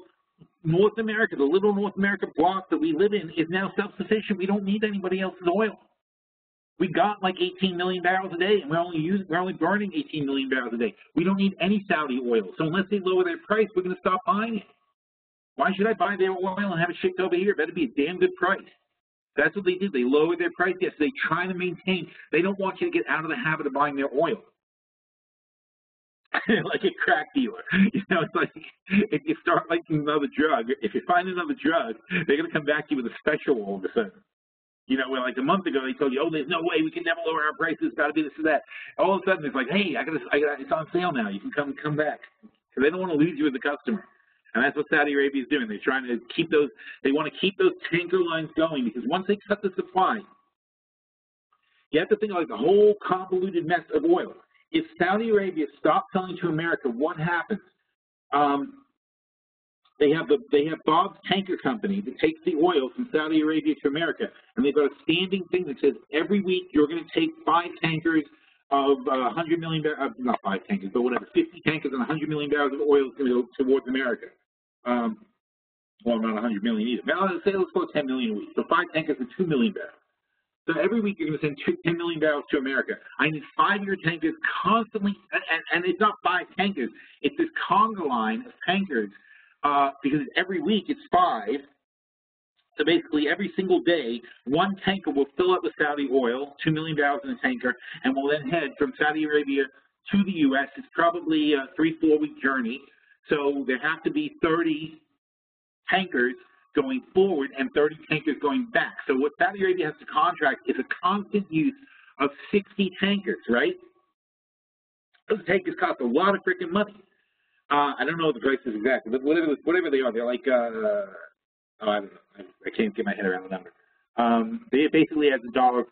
North America, the little North America block that we live in, is now self-sufficient. We don't need anybody else's oil. We got like 18 million barrels a day, and we're only burning 18 million barrels a day. We don't need any Saudi oil. So unless they lower their price, we're going to stop buying it. Why should I buy their oil and have it shipped over here? It better be a damn good price. That's what they do. They lower their price. Yes, they try to maintain. They don't want you to get out of the habit of buying their oil. Like a crack dealer. You know, it's like if you start liking another drug, if you find another drug, they're going to come back to you with a special all of a sudden. You know, well, like a month ago, they told you, oh, there's no way we can never lower our prices. Got to be this or that. All of a sudden, it's like, hey, it's on sale now. You can come back. Because they don't want to lose you as a customer. And that's what Saudi Arabia is doing. They're trying to keep those, they want to keep those tanker lines going, because once they cut the supply, you have to think like the whole convoluted mess of oil. If Saudi Arabia stopped selling to America, what happens? They have Bob's Tanker Company that takes the oil from Saudi Arabia to America, and they've got a standing thing that says every week you're going to take 5 tankers of 100 million barrels, not 5 tankers, but whatever, 50 tankers and 100 million barrels of oil is going to go towards America. Well, not 100 million either. Now, let's go 10 million a week. So 5 tankers and 2 million barrels. So every week you're going to send 10 million barrels to America. I need 5-year tankers constantly, and it's not 5 tankers. It's this conga line of tankers, because every week it's 5. So basically every single day, 1 tanker will fill up with Saudi oil, 2 million barrels in a tanker, and will then head from Saudi Arabia to the U.S. It's probably a 3-4 week journey. So there have to be 30 tankers going forward and 30 tankers going back. So what Saudi Arabia has to contract is a constant use of 60 tankers, right? Those tankers cost a lot of freaking money. I don't know what the price is exactly, but whatever they are, they're like, I don't know. I can't get my head around the number. They basically has $1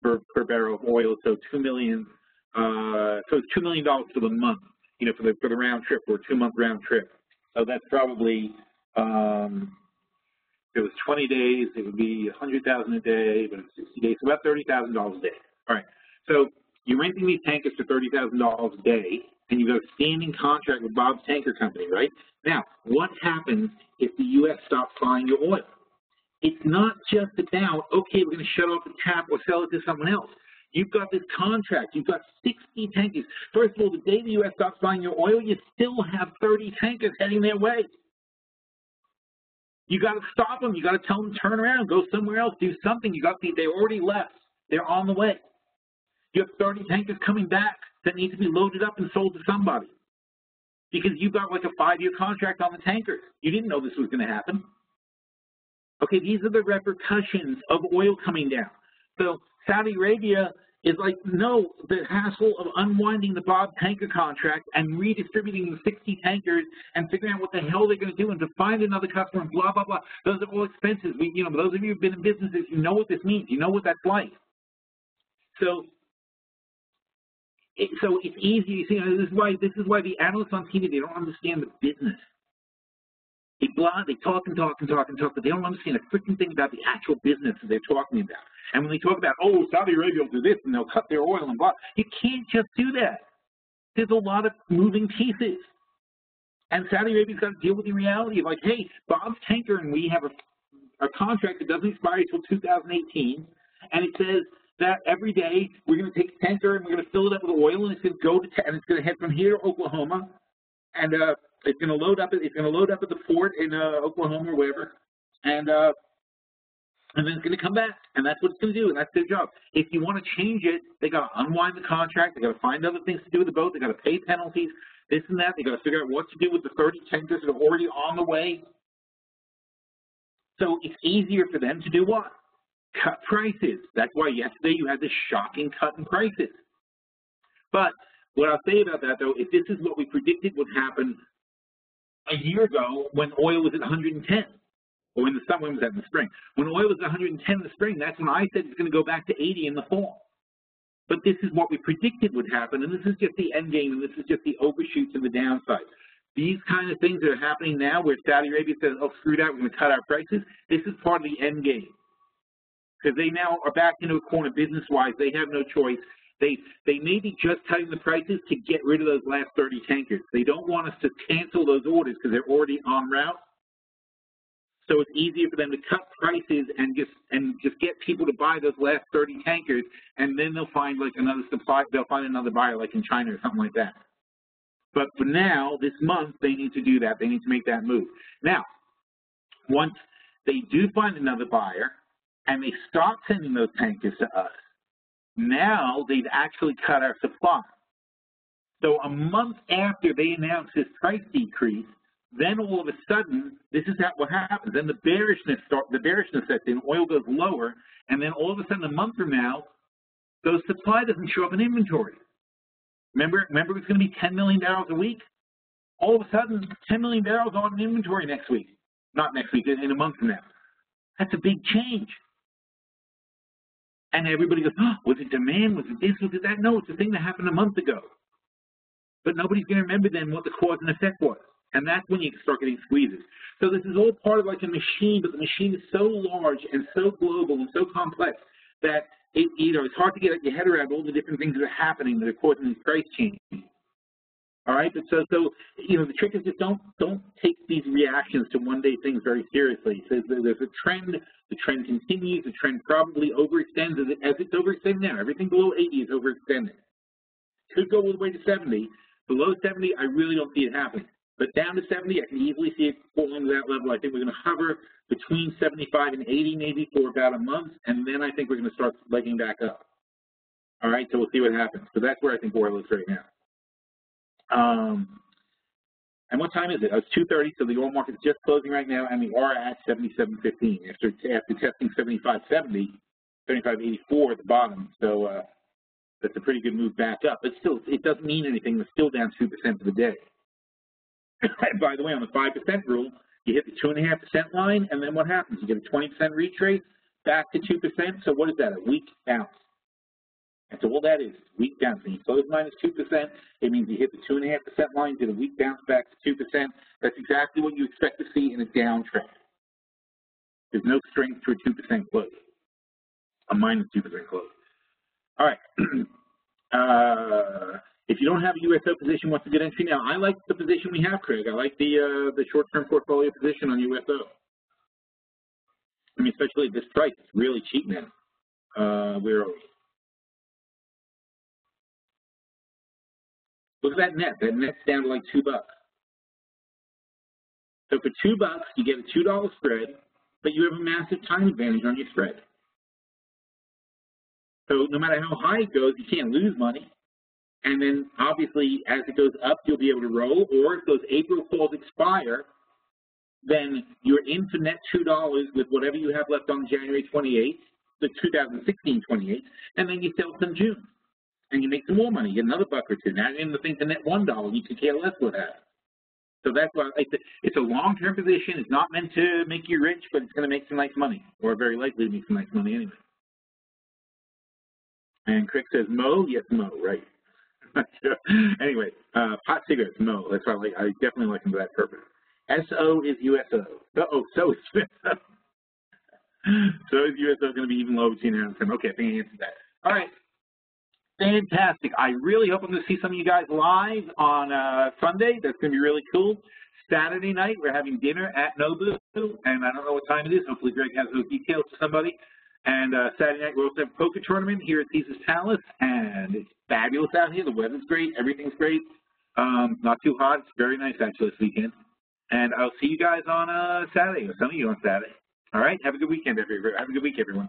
per barrel of oil, so $2 million. So it's $2 million for the month, you know, for the round trip, or a 2-month round trip. So that's probably, if it was 20 days, it would be $100,000 a day, but it's 60 days, so about $30,000 a day. All right. So you're renting these tankers for $30,000 a day, and you got a standing contract with Bob's Tanker Company, right? Now, what happens if the U.S. stops buying your oil? It's not just about, okay, we're going to shut off the tap or sell it to someone else. You've got this contract. You've got 60 tankers. First of all, the day the U.S. stops buying your oil, you still have 30 tankers heading their way. You got to stop them. You got to tell them to turn around, go somewhere else, do something. They already left. They're on the way. You have 30 tankers coming back that need to be loaded up and sold to somebody, because you've got like a 5-year contract on the tankers. You didn't know this was going to happen. Okay, these are the repercussions of oil coming down. So Saudi Arabia is like, no, the hassle of unwinding the Bob tanker contract and redistributing the 60 tankers and figuring out what the hell they're going to do and to find another customer and blah, blah, blah. Those are all expenses. Those of you who've been in businesses, you know what this means. You know what that's like. So it's easy. You see, this is why the analysts on TV, they don't understand the business. They talk and talk and talk and talk, but they don't understand a freaking thing about the actual business that they're talking about. And when they talk about, oh, Saudi Arabia will do this and they'll cut their oil and blah, you can't just do that. There's a lot of moving pieces. And Saudi Arabia's got to deal with the reality of like, hey, Bob's Tanker and we have a contract that doesn't expire until 2018, and it says that every day we're going to take a tanker and we're going to fill it up with oil, and it's going to go to and it's going to head from here to Oklahoma, and it's going to load up. It's going to load up at the port in Oklahoma or wherever, and then it's going to come back, and that's what it's going to do, and that's their job. If you want to change it, they got to unwind the contract. They got to find other things to do with the boat. They got to pay penalties, this and that. They got to figure out what to do with the 30 tankers that are already on the way. So it's easier for them to do what? Cut prices. That's why yesterday you had this shocking cut in prices. But what I'll say about that, though, is this is what we predicted would happen a year ago when oil was at 110, or when the summer was in the spring. When oil was at 110 in the spring, that's when I said it's going to go back to 80 in the fall. But this is what we predicted would happen, and this is just the end game, and this is just the overshoots and the downside. These kind of things that are happening now where Saudi Arabia says, oh, screw that, we're going to cut our prices, this is part of the end game. Because they now are back into a corner business-wise. They have no choice. They may be just cutting the prices to get rid of those last 30 tankers. They don't want us to cancel those orders because they're already en route. So it's easier for them to cut prices and just get people to buy those last 30 tankers, and then they'll find like another supply. They'll find another buyer like in China or something like that. But for now, this month, they need to do that. They need to make that move. Now, once they do find another buyer and they start sending those tankers to us, now they've actually cut our supply. So a month after they announce this price decrease, then all of a sudden, this is what happens. Then the bearishness sets in, oil goes lower, and then all of a sudden, a month from now, those supply doesn't show up in inventory. Remember it was going to be 10 million barrels a week? all of a sudden 10 million barrels on inventory next week. Not next week, in a month from now. That's a big change. And everybody goes, oh, was it demand? Was it this? Was it that? No, it's a thing that happened a month ago. But nobody's going to remember then what the cause and effect was. And that's when you start getting squeezes. So this is all part of like a machine, but the machine is so large and so global and so complex that it's hard to get your head around all the different things that are happening that are causing these price changes. All right, but so the trick is just don't take these reactions to one-day things very seriously. So there's a trend. The trend continues. The trend probably overextends as it's overextending now. Everything below 80 is overextending. Could go all the way to 70. Below 70, I really don't see it happening. But down to 70, I can easily see it falling to that level. I think we're going to hover between 75 and 80 maybe for about a month, and then I think we're going to start legging back up. All right, so we'll see what happens. So that's where I think oil is right now. And what time is it? It's 2:30, so the oil market's just closing right now, and we are at 77.15 after testing 75.70, 75.84 at the bottom. So that's a pretty good move back up. But still, it doesn't mean anything. It's still down 2% for the day. By the way, on the 5% rule, you hit the 2.5% line, and then what happens? You get a 20% retrace back to 2%. So what is that? A weak bounce. That's all that is, weak bounce. When you close minus 2%, it means you hit the 2.5% line, did a weak bounce back to 2%. That's exactly what you expect to see in a downtrend. There's no strength to a 2% close, a minus 2% close. All right. If you don't have a USO position, what's a good entry now? I like the position we have, Craig. I like the short-term portfolio position on USO. I mean, especially at this price, it's really cheap now. Where are we? Look at that net. That net's down to like $2. So for $2, you get a $2 spread, but you have a massive time advantage on your spread. So no matter how high it goes, you can't lose money. And then obviously, as it goes up, you'll be able to roll. Or if those April calls expire, then you're in for net $2 with whatever you have left on January 28th, the 2016 28th, and then you sell some June. And you make some more money, you get another $1 or $2. Now in the thing to net $1, you could care less what happens. So that's why it's a long-term position. It's not meant to make you rich, but it's going to make some nice money, or very likely to make some nice money anyway. And Crick says Mo, yes, Mo, right? Anyway, pot cigarettes, Mo. That's why I definitely like them for that purpose. SO is USO. So is USO. So is USO going to be even lower between now and 10? Okay, I think I answered that. All right. Fantastic. I really hope I'm going to see some of you guys live on Sunday. That's going to be really cool. Saturday night, we're having dinner at Nobu, and I don't know what time it is. Hopefully Greg has those details for somebody. And Saturday night, we also have a poker tournament here at Caesar's Palace, and it's fabulous out here. The weather's great. Everything's great. Not too hot. It's very nice, actually, this weekend. And I'll see you guys on Saturday, or some of you on Saturday. All right? Have a good weekend, everyone. Have a good week, everyone.